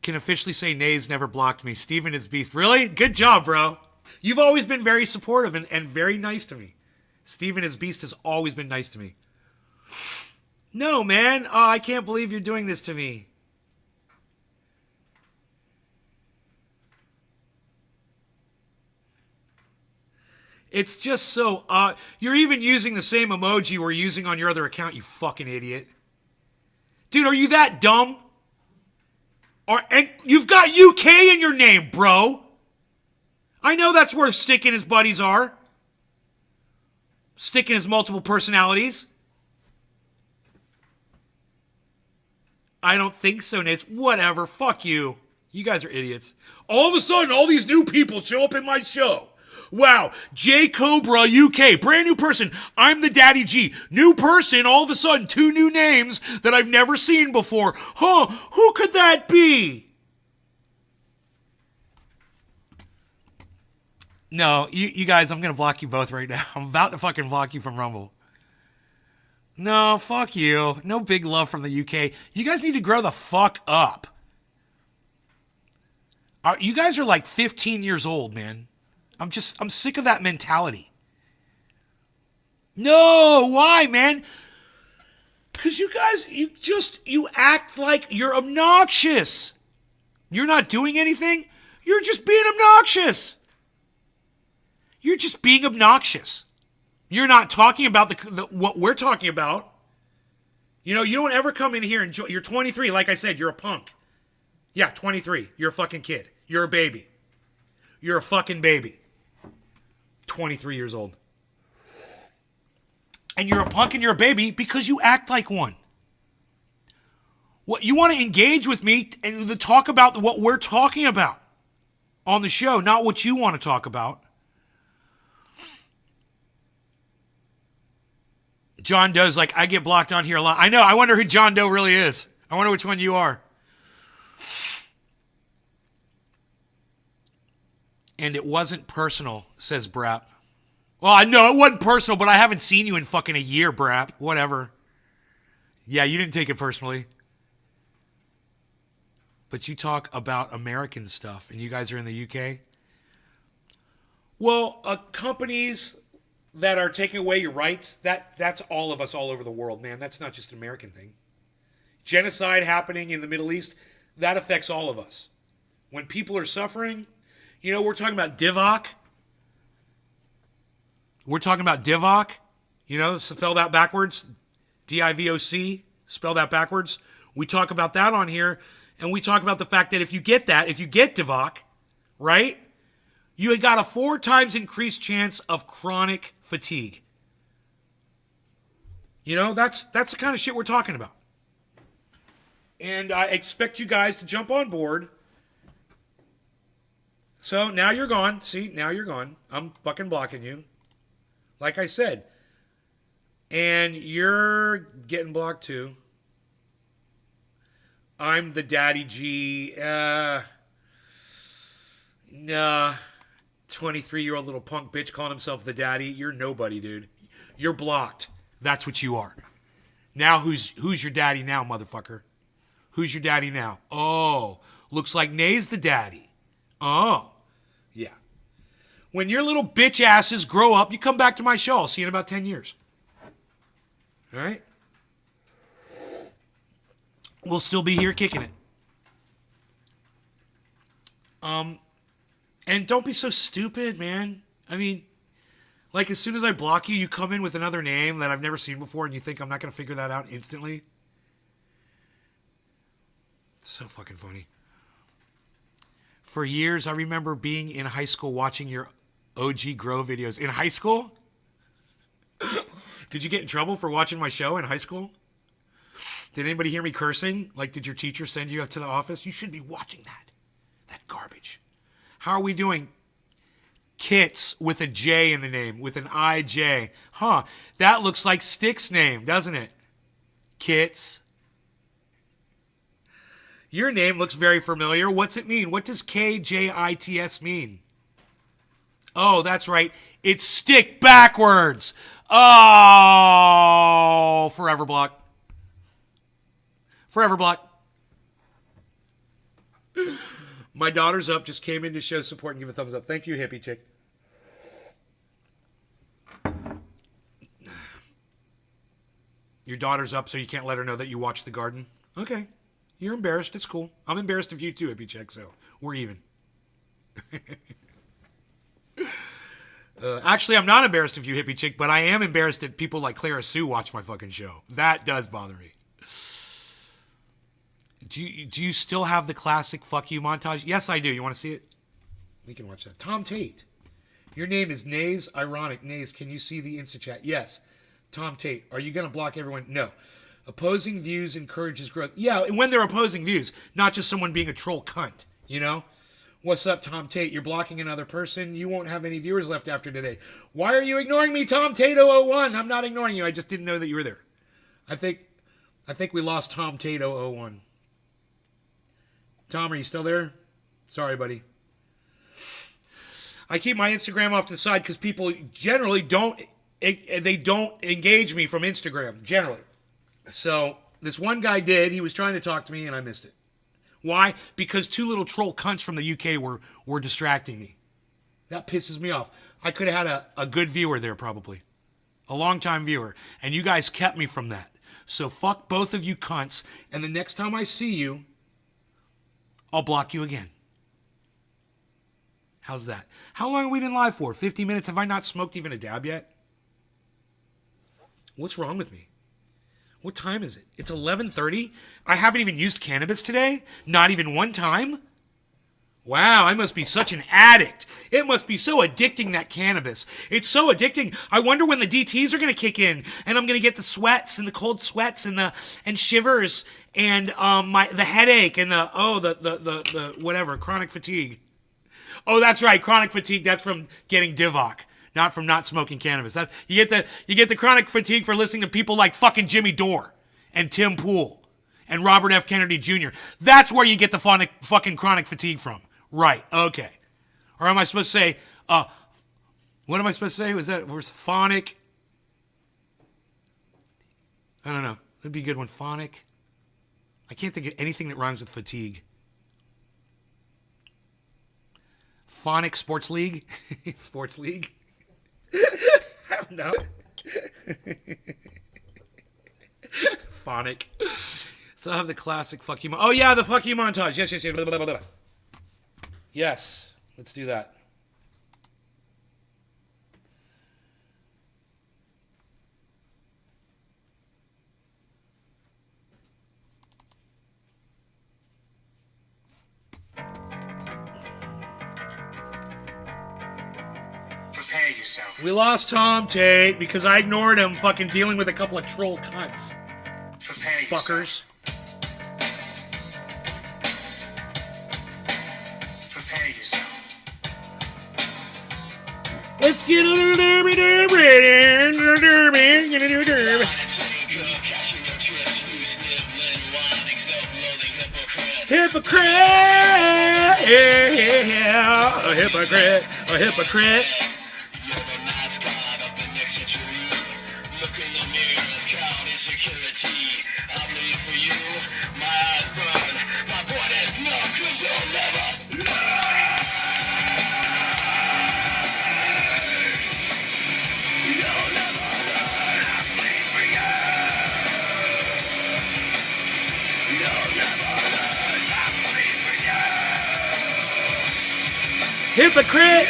Can officially say Nay's never blocked me. Steven is beast. Really? Good job, bro. You've always been very supportive and very nice to me. Steven is beast has always been nice to me. No, man. Oh, I can't believe you're doing this to me. It's just so you're even using the same emoji we're using on your other account, you fucking idiot. Dude, are you that dumb? And you've got UK in your name, bro. I know that's where Stick and his buddies are. Stick and his multiple personalities. I don't think so, Nate. Whatever. Fuck you. You guys are idiots. All of a sudden, all these new people show up in my show. Wow, J Cobra UK, brand new person. I'm the Daddy G. New person, all of a sudden, 2 new names that I've never seen before. Huh, who could that be? No, you guys, I'm going to block you both right now. I'm about to fucking block you from Rumble. No, fuck you. No big love from the UK. You guys need to grow the fuck up. You guys are like 15 years old, man. I'm sick of that mentality. No, why, man? Because you guys, you act like you're obnoxious. You're not doing anything. You're just being obnoxious. You're just being obnoxious. You're not talking about what we're talking about. You know, you don't ever come in here and you're 23. Like I said, you're a punk. Yeah, 23. You're a fucking kid. You're a baby. You're a fucking baby. 23 years old. And you're a punk and you're a baby because you act like one. What you want to engage with me and to talk about what we're talking about on the show, not what you want to talk about. John Doe's like, I get blocked on here a lot. I know. I wonder who John Doe really is. I wonder which one you are. And it wasn't personal, says Brap. Well, I know it wasn't personal, but I haven't seen you in fucking a year, Brap. Whatever. Yeah, you didn't take it personally. But you talk about American stuff, and you guys are in the UK? Well, companies that are taking away your rights, that's all of us all over the world, man. That's not just an American thing. Genocide happening in the Middle East, that affects all of us. When people are suffering, you know, we're talking about Divock. We're talking about Divock. You know, spell that backwards. D-I-V-O-C. Spell that backwards. We talk about that on here, and we talk about the fact that if you get Divock, right, you got a 4 times increased chance of chronic fatigue. You know, that's the kind of shit we're talking about. And I expect you guys to jump on board. So now you're gone. See, now you're gone. I'm fucking blocking you. Like I said. And you're getting blocked too. I'm the Daddy G. Nah. 23-year-old little punk bitch calling himself the daddy. You're nobody, dude. You're blocked. That's what you are. Now who's your daddy now, motherfucker? Who's your daddy now? Oh, looks like Nay's the daddy. Oh, yeah. When your little bitch asses grow up, you come back to my show. I'll see you in about 10 years. All right? We'll still be here kicking it. And don't be so stupid, man. I mean, like as soon as I block you, you come in with another name that I've never seen before and you think I'm not going to figure that out instantly. It's so fucking funny. For years, I remember being in high school watching your OG Grow videos. In high school? Did you get in trouble for watching my show in high school? Did anybody hear me cursing? Like, did your teacher send you up to the office? You shouldn't be watching that. That garbage. How are we doing? Kits with a J in the name, with an I-J. Huh, that looks like Stick's name, doesn't it? Kits. Your name looks very familiar. What's it mean? What does K-J-I-T-S mean? Oh, that's right. It's Stick backwards. Oh, forever block. Forever block. My daughter's up, just came in to show support and give a thumbs up. Thank you, hippie chick. Your daughter's up, so you can't let her know that you watched the garden? Okay. You're embarrassed. It's cool. I'm embarrassed of you too, hippie chick, so we're even. Actually, I'm not embarrassed of you, hippie chick, but I am embarrassed that people like Clara Sue watch my fucking show. That does bother me. Do you still have the classic fuck you montage? Yes, I do. You want to see it? We can watch that. Tom Tate. Your name is Nays. Ironic. Nays, can you see the Insta chat? Yes. Tom Tate. Are you going to block everyone? No. Opposing views encourages growth. Yeah, and when they're opposing views, not just someone being a troll cunt, you know? What's up, Tom Tate? You're blocking another person. You won't have any viewers left after today. Why are you ignoring me, Tom Tate 001? I'm not ignoring you. I just didn't know that you were there. I think we lost Tom Tate 001. Tom, are you still there? Sorry, buddy. I keep my Instagram off to the side because people generally don't engage me from Instagram generally. So this one guy did. He was trying to talk to me, and I missed it. Why? Because two little troll cunts from the UK were distracting me. That pisses me off. I could have had a good viewer there probably. A long-time viewer. And you guys kept me from that. So fuck both of you cunts. And the next time I see you, I'll block you again. How's that? How long have we been live for? 50 minutes? Have I not smoked even a dab yet? What's wrong with me? What time is it? It's 11:30? I haven't even used cannabis today? Not even one time? Wow, I must be such an addict. It must be so addicting, that cannabis. It's so addicting. I wonder when the DTs are going to kick in, and I'm going to get the sweats and the cold sweats and shivers and the headache and the whatever, chronic fatigue. Oh, that's right, chronic fatigue. That's from getting Divock, not from not smoking cannabis. You get the chronic fatigue for listening to people like fucking Jimmy Dore and Tim Pool and Robert F. Kennedy Jr. That's where you get the fucking chronic fatigue from. Right, okay. Or am I supposed to say, what am I supposed to say? Was phonic? I don't know. That'd be a good one. Phonic. I can't think of anything that rhymes with fatigue. Phonic Sports League? Sports League? I don't know. Phonic. So I have the classic fuck you. Oh yeah, the fuck you montage. Yes. Blah, blah, blah, blah. Yes, let's do that. Prepare yourself. We lost Tom Tate because I ignored him fucking dealing with a couple of troll cunts. Prepare fuckers. Yourself. Prepare yourself. Let's get a little derby. Gonna do derby. Hypocrite, yeah, a hypocrite, a hypocrite. Hypocrite!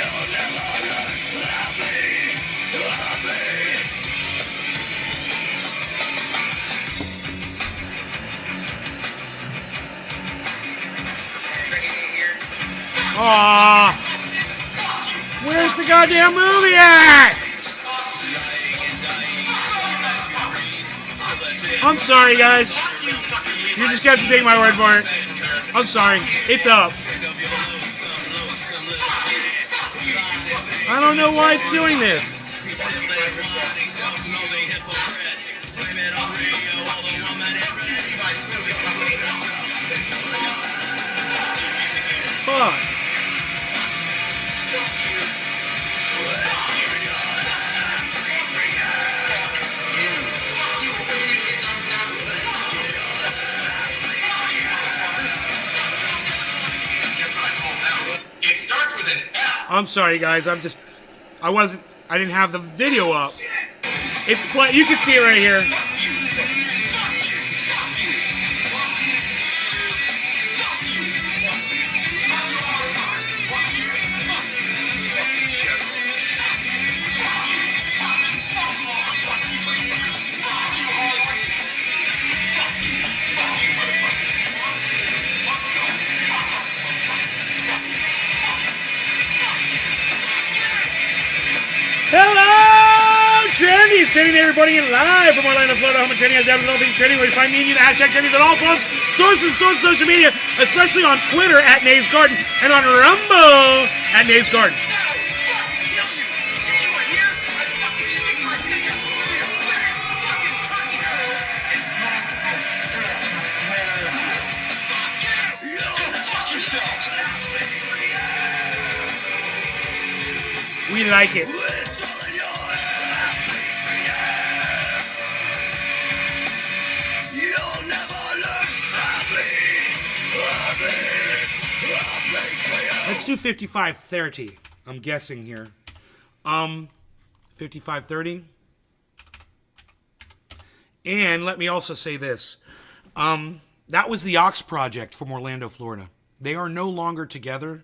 Aww! Where's the goddamn movie at? I'm sorry, guys. You just got to take my word for it. I'm sorry. It's up. I don't know why it's doing this. Fuck. It starts with an L. I'm sorry, guys. I didn't have the video up. It's play. You can see it right here. Hello, Trendy! Trending everybody in live from Orlando, Florida, home of trending, as dabs and all things trending, where you find me and you, the hashtag trendies on all forms, sources, social media, especially on Twitter at Nay's Garden, and on Rumble at Nay's Garden. really like it. Let's do 55-30. I'm guessing here. 55-30. And let me also say this. That was the Ox Project from Orlando, Florida. They are no longer together,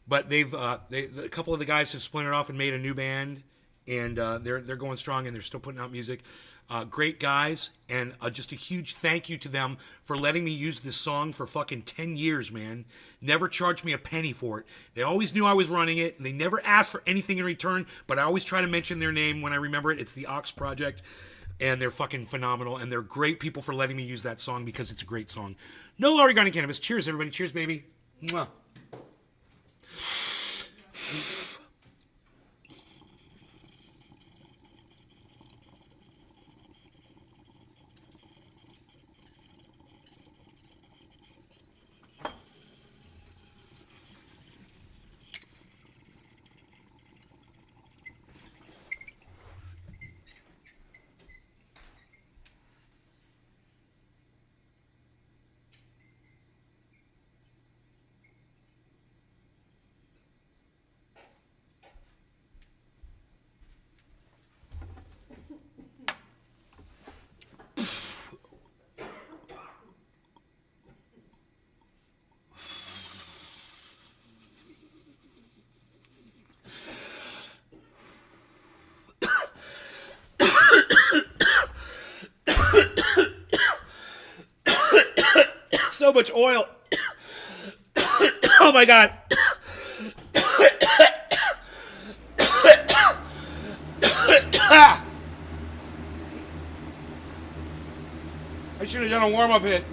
but a couple of the guys have splintered off and made a new band, and they're going strong, and they're still putting out music. Great guys, and just a huge thank you to them for letting me use this song for fucking 10 years, man. Never charged me a penny for it. They always knew I was running it, and they never asked for anything in return, but I always try to mention their name when I remember it. It's the Ox Project, and they're fucking phenomenal, and they're great people for letting me use that song because it's a great song. No Laurie Gunning Cannabis. Cheers, everybody. Cheers, baby. Mwah. So much oil. Oh my god. I should have done a warm-up hit.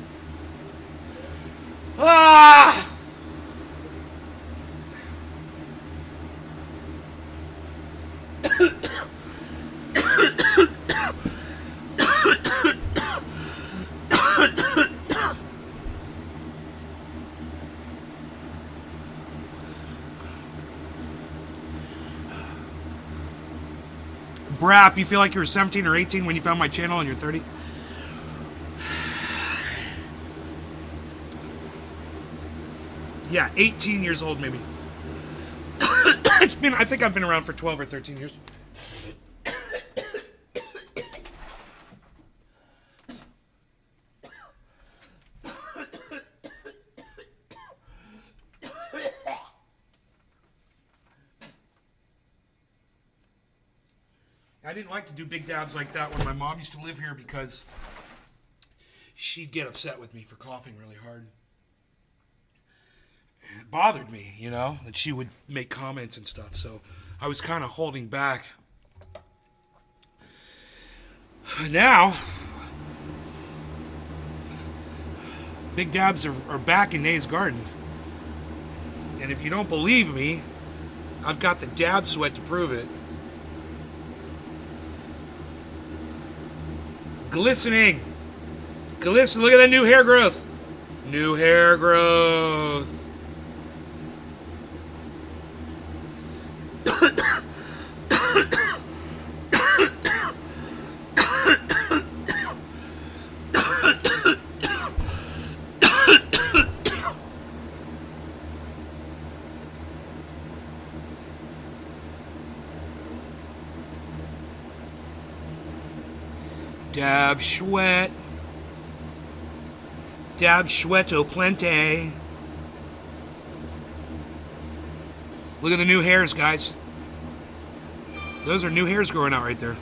Ah! Brap, you feel like you were 17 or 18 when you found my channel and you're 30? Yeah, 18 years old maybe. I think I've been around for 12 or 13 years. I didn't like to do big dabs like that when my mom used to live here because she'd get upset with me for coughing really hard. It bothered me, you know, that she would make comments and stuff, so I was kind of holding back. Now, big dabs are back in Nay's garden. And if you don't believe me, I've got the dab sweat to prove it. Glistening. Glisten. Look at that new hair growth. New hair growth. Dab sweat. Dab sweato plenty. Look at the new hairs, guys. Those are new hairs growing out right there.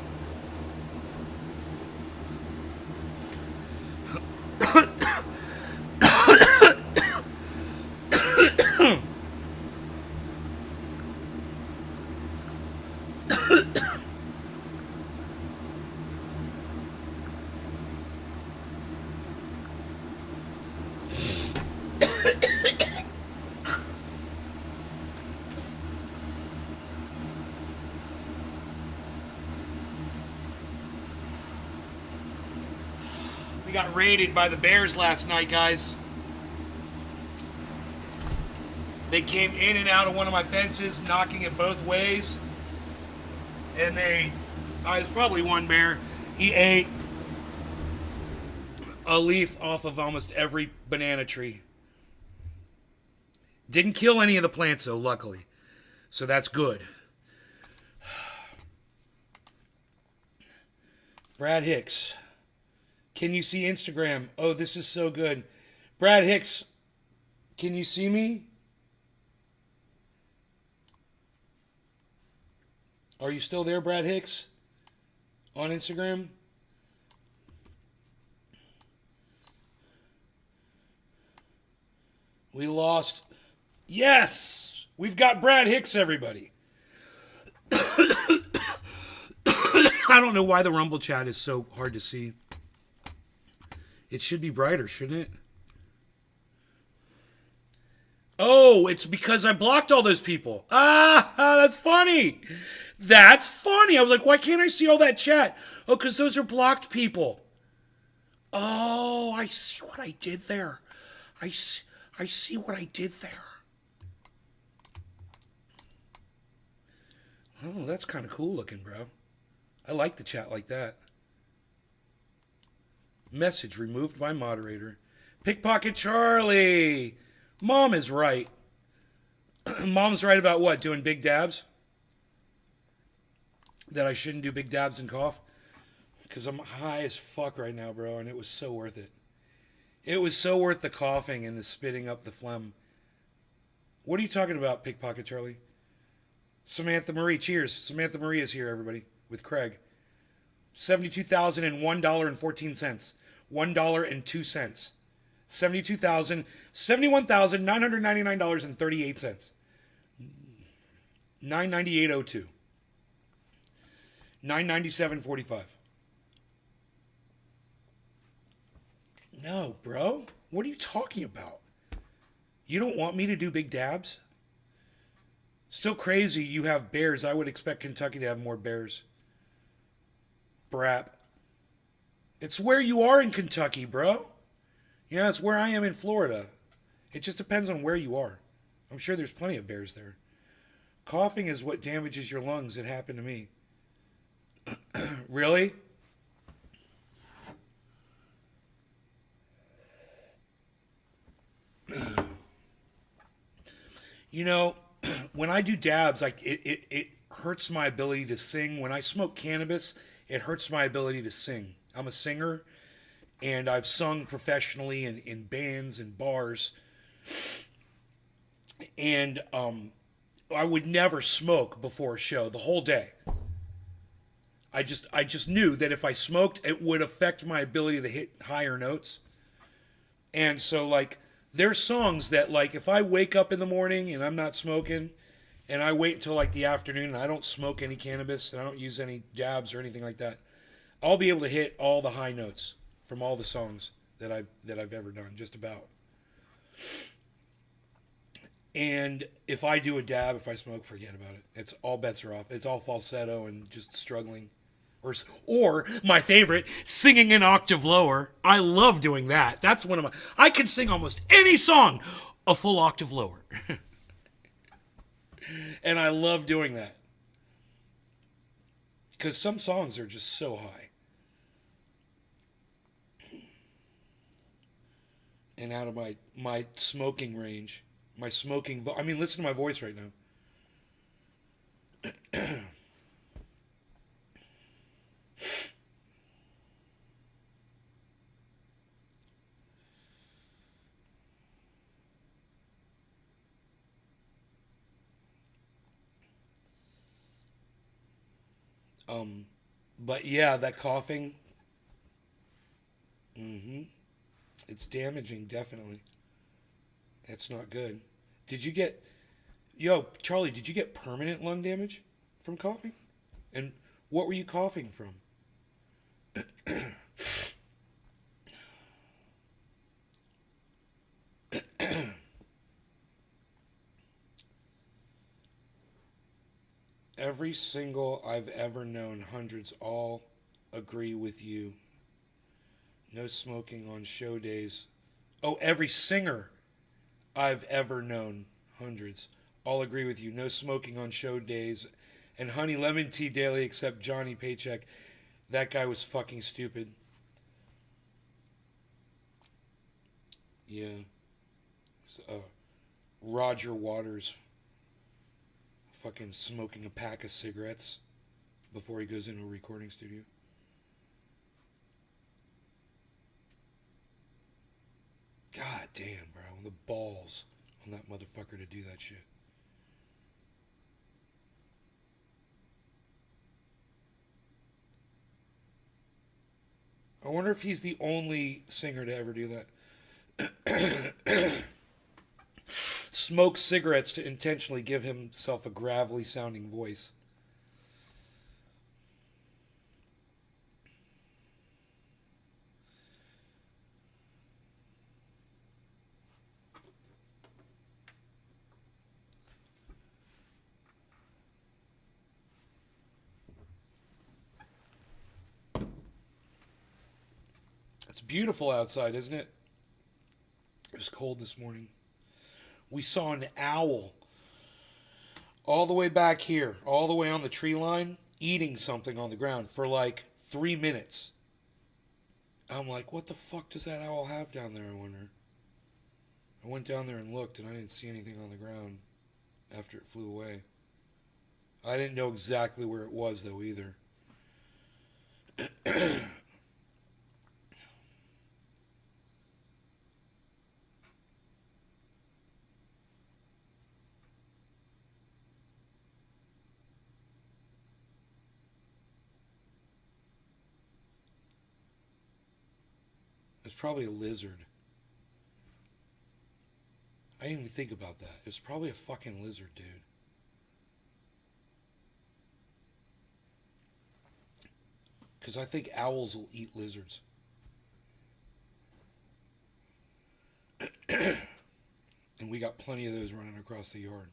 Got raided by the bears last night, guys. They came in and out of one of my fences, knocking it both ways. And it's probably one bear. He ate a leaf off of almost every banana tree. Didn't kill any of the plants though, luckily. So that's good. Brad Hicks. Can you see Instagram? Oh, this is so good. Brad Hicks, can you see me? Are you still there, Brad Hicks? On Instagram? We lost. Yes! We've got Brad Hicks, everybody. I don't know why the Rumble chat is so hard to see. It should be brighter, shouldn't it? Oh, it's because I blocked all those people. That's funny. That's funny. I was like, why can't I see all that chat? Oh, because those are blocked people. Oh, I see what I did there. I see what I did there. Oh, that's kind of cool looking, bro. I like the chat like that. Message removed by moderator. Pickpocket Charlie. Mom is right. Mom's right about what? Doing big dabs? That I shouldn't do big dabs and cough? Because I'm high as fuck right now, bro, and it was so worth it. It was so worth the coughing and the spitting up the phlegm. What are you talking about, Pickpocket Charlie? Samantha Marie, cheers. Samantha Marie is here, everybody, with Craig. $72,001.14. $1.02. $71,999.38. $998.02. $997.45. No, bro. What are you talking about? You don't want me to do big dabs? Still crazy you have bears. I would expect Kentucky to have more bears. Brap. It's where you are in Kentucky, bro. Yeah, it's where I am in Florida. It just depends on where you are. I'm sure there's plenty of bears there. Coughing is what damages your lungs. It happened to me. Really? You know, when I do dabs, like it hurts my ability to sing. When I smoke cannabis, it hurts my ability to sing. I'm a singer, and I've sung professionally in bands and bars. And I would never smoke before a show the whole day. I just knew that if I smoked, it would affect my ability to hit higher notes. And so, like, there's songs that, like, if I wake up in the morning and I'm not smoking, and I wait until, like, the afternoon and I don't smoke any cannabis and I don't use any dabs or anything like that, I'll be able to hit all the high notes from all the songs that I've ever done, just about. And if I do a dab, if I smoke, forget about it. It's all bets are off. It's all falsetto and just struggling. Or my favorite, singing an octave lower. I love doing that. That's one of my... I can sing almost any song a full octave lower. And I love doing that. Because some songs are just so high. And out of my smoking range. My smoking... I mean, listen to my voice right now. But yeah, that coughing, it's damaging, definitely. It's not good. Charlie, did you get permanent lung damage from coughing? And what were you coughing from? Every single I've ever known, hundreds all agree with you. No smoking on show days. Oh, every singer I've ever known, hundreds, all agree with you. No smoking on show days And honey lemon tea daily except Johnny Paycheck. That guy was fucking stupid. Yeah. Roger Waters fucking smoking a pack of cigarettes before he goes into a recording studio. God damn, bro. The balls on that motherfucker to do that shit. I wonder if he's the only singer to ever do that. Smoke cigarettes to intentionally give himself a gravelly sounding voice. It's beautiful outside, isn't it? It was cold this morning. We saw an owl all the way back here, all the way on the tree line, eating something on the ground for like 3 minutes. I'm like, what the fuck does that owl have down there, I wonder? I went down there and looked, and I didn't see anything on the ground after it flew away. I didn't know exactly where it was, though, either. It's probably a lizard. I didn't even think about that. It's probably a fucking lizard, dude. Because I think owls will eat lizards. And we got plenty of those running across the yard.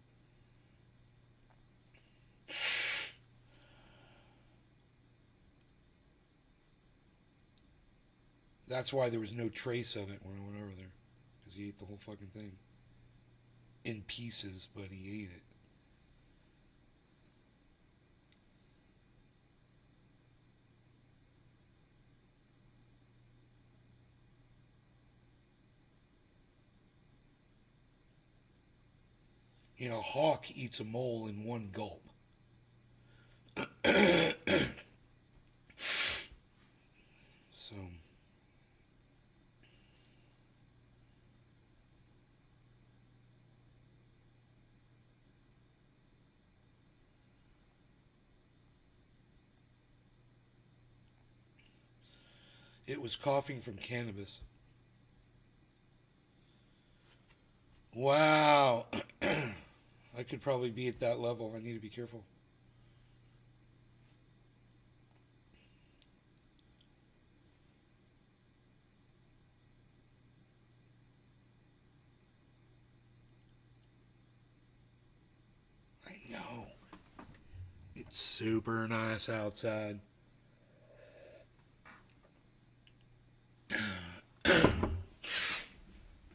That's why there was no trace of it when I went over there. Because he ate the whole fucking thing. In pieces, but he ate it. You know, a hawk eats a mole in one gulp. So... It was coughing from cannabis. Wow. I could probably be at that level. I need to be careful. I know. It's super nice outside.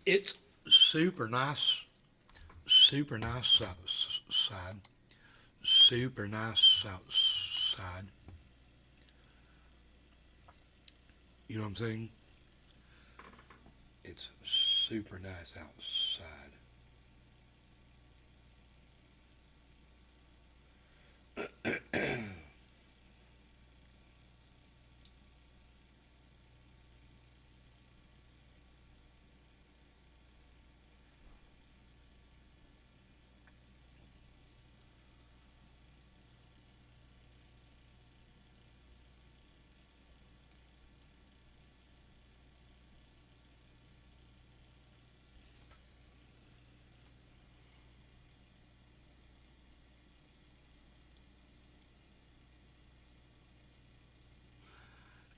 It's super nice. Super nice outside. Super nice outside. You know what I'm saying? It's super nice outside.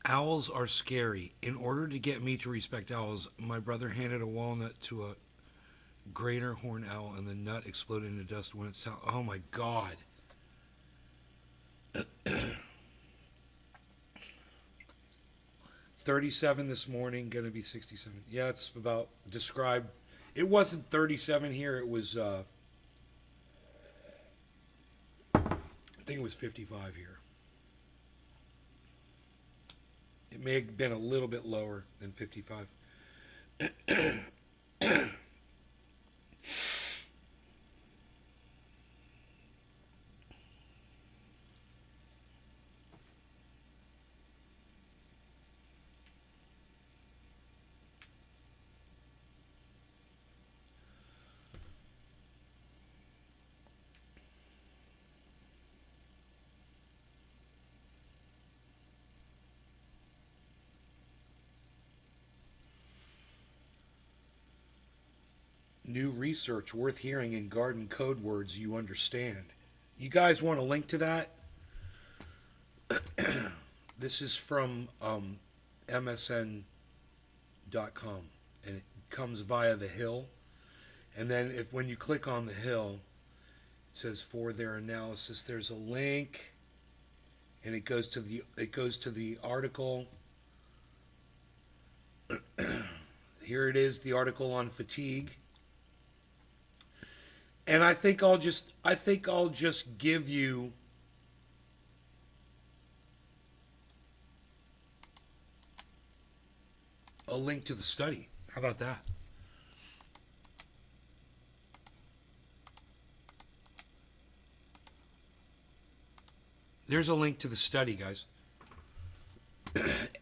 Owls are scary. In order to get me to respect owls, my brother handed a walnut to a greater horned owl, and the nut exploded into dust when it sounded. Oh my god. 37 this morning, gonna be 67. Yeah, it's about described. It wasn't 37 here, it was think it was 55 here. It may have been a little bit lower than 55. New research worth hearing in garden code words you understand. You guys want a link to that? This is from MSN.com, and it comes via the Hill. And then when you click on the Hill, it says for their analysis. There's a link, and it goes to the article. Here it is, the article on fatigue. And I think I'll just give you a link to the study. How about that? There's a link to the study, guys.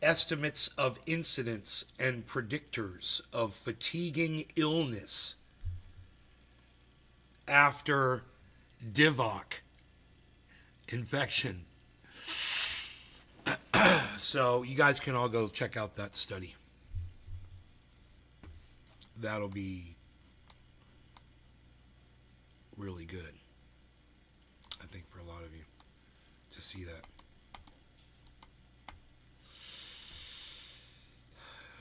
Estimates of incidence and predictors of fatiguing illness after DIVOC infection. So you guys can all go check out that study. That'll be really good, I think, for a lot of you to see that.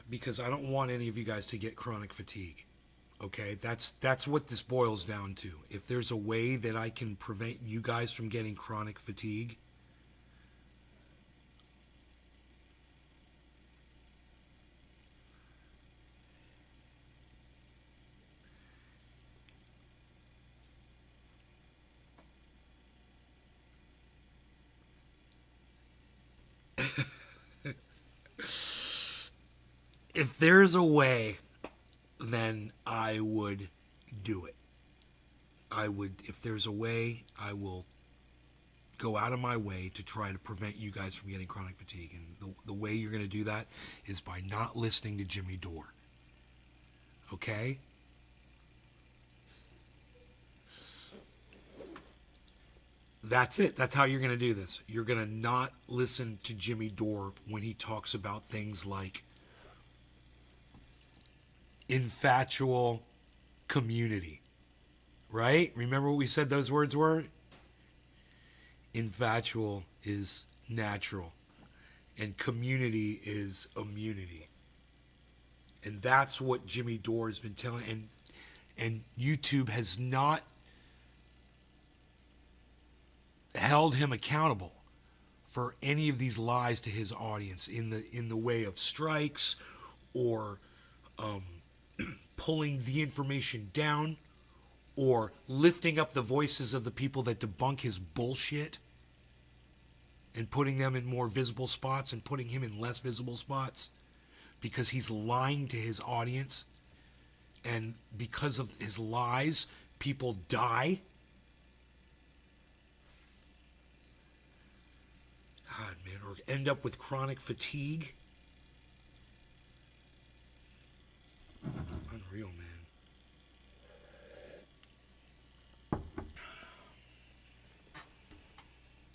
Because I don't want any of you guys to get chronic fatigue. Okay, that's what this boils down to. If there's a way that I can prevent you guys from getting chronic fatigue, if there's a way, then I would do it. If there's a way, I will go out of my way to try to prevent you guys from getting chronic fatigue. And the way you're going to do that is by not listening to Jimmy Dore. Okay? That's it. That's how you're going to do this. You're going to not listen to Jimmy Dore when he talks about things like infatual community. Right? Remember what we said those words were? Infatual is natural, and community is immunity. And that's what Jimmy Dore has been telling. And YouTube has not held him accountable for any of these lies to his audience in the way of strikes or pulling the information down or lifting up the voices of the people that debunk his bullshit and putting them in more visible spots and putting him in less visible spots because he's lying to his audience, and because of his lies people die. God, man, or end up with chronic fatigue. Unreal, man.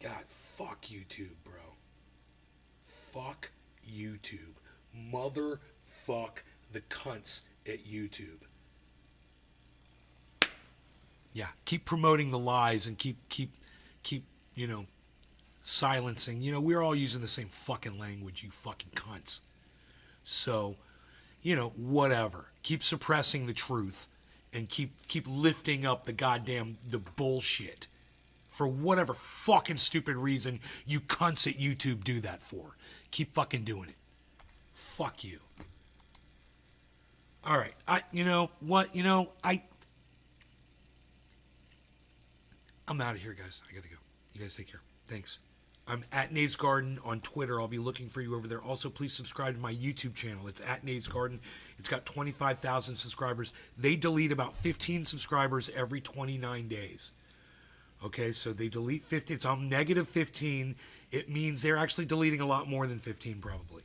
God, fuck YouTube, bro. Fuck YouTube. Motherfuck the cunts at YouTube. Yeah, keep promoting the lies and keep, silencing. We're all using the same fucking language, you fucking cunts. So, whatever. Keep suppressing the truth and keep lifting up the bullshit. For whatever fucking stupid reason you cunts at YouTube do that for. Keep fucking doing it. Fuck you. All right. I'm out of here, guys. I gotta go. You guys take care. Thanks. I'm at Nay's Garden on Twitter. I'll be looking for you over there. Also, please subscribe to my YouTube channel. It's at Nay's Garden. It's got 25,000 subscribers. They delete about 15 subscribers every 29 days. Okay, so they delete 50. It's on negative 15. It means they're actually deleting a lot more than 15 probably.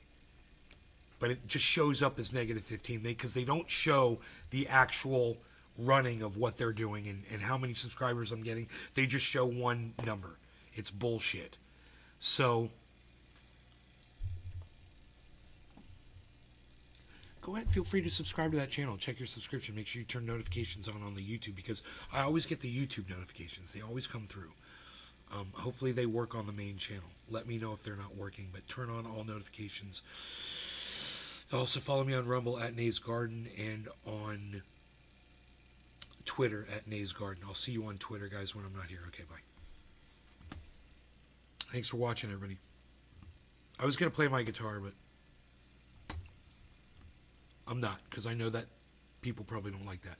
But it just shows up as negative 15 because they don't show the actual running of what they're doing and how many subscribers I'm getting. They just show one number. It's bullshit. So go ahead, feel free to subscribe to that channel. Check your subscription. Make sure you turn notifications on the YouTube because I always get the YouTube notifications. They always come through. Hopefully they work on the main channel. Let me know if they're not working, but turn on all notifications. Also follow me on Rumble at Nay's Garden and on Twitter at Nay's Garden. I'll see you on Twitter, guys, when I'm not here. Okay, bye. Thanks for watching, everybody. I was going to play my guitar, but I'm not, because I know that people probably don't like that.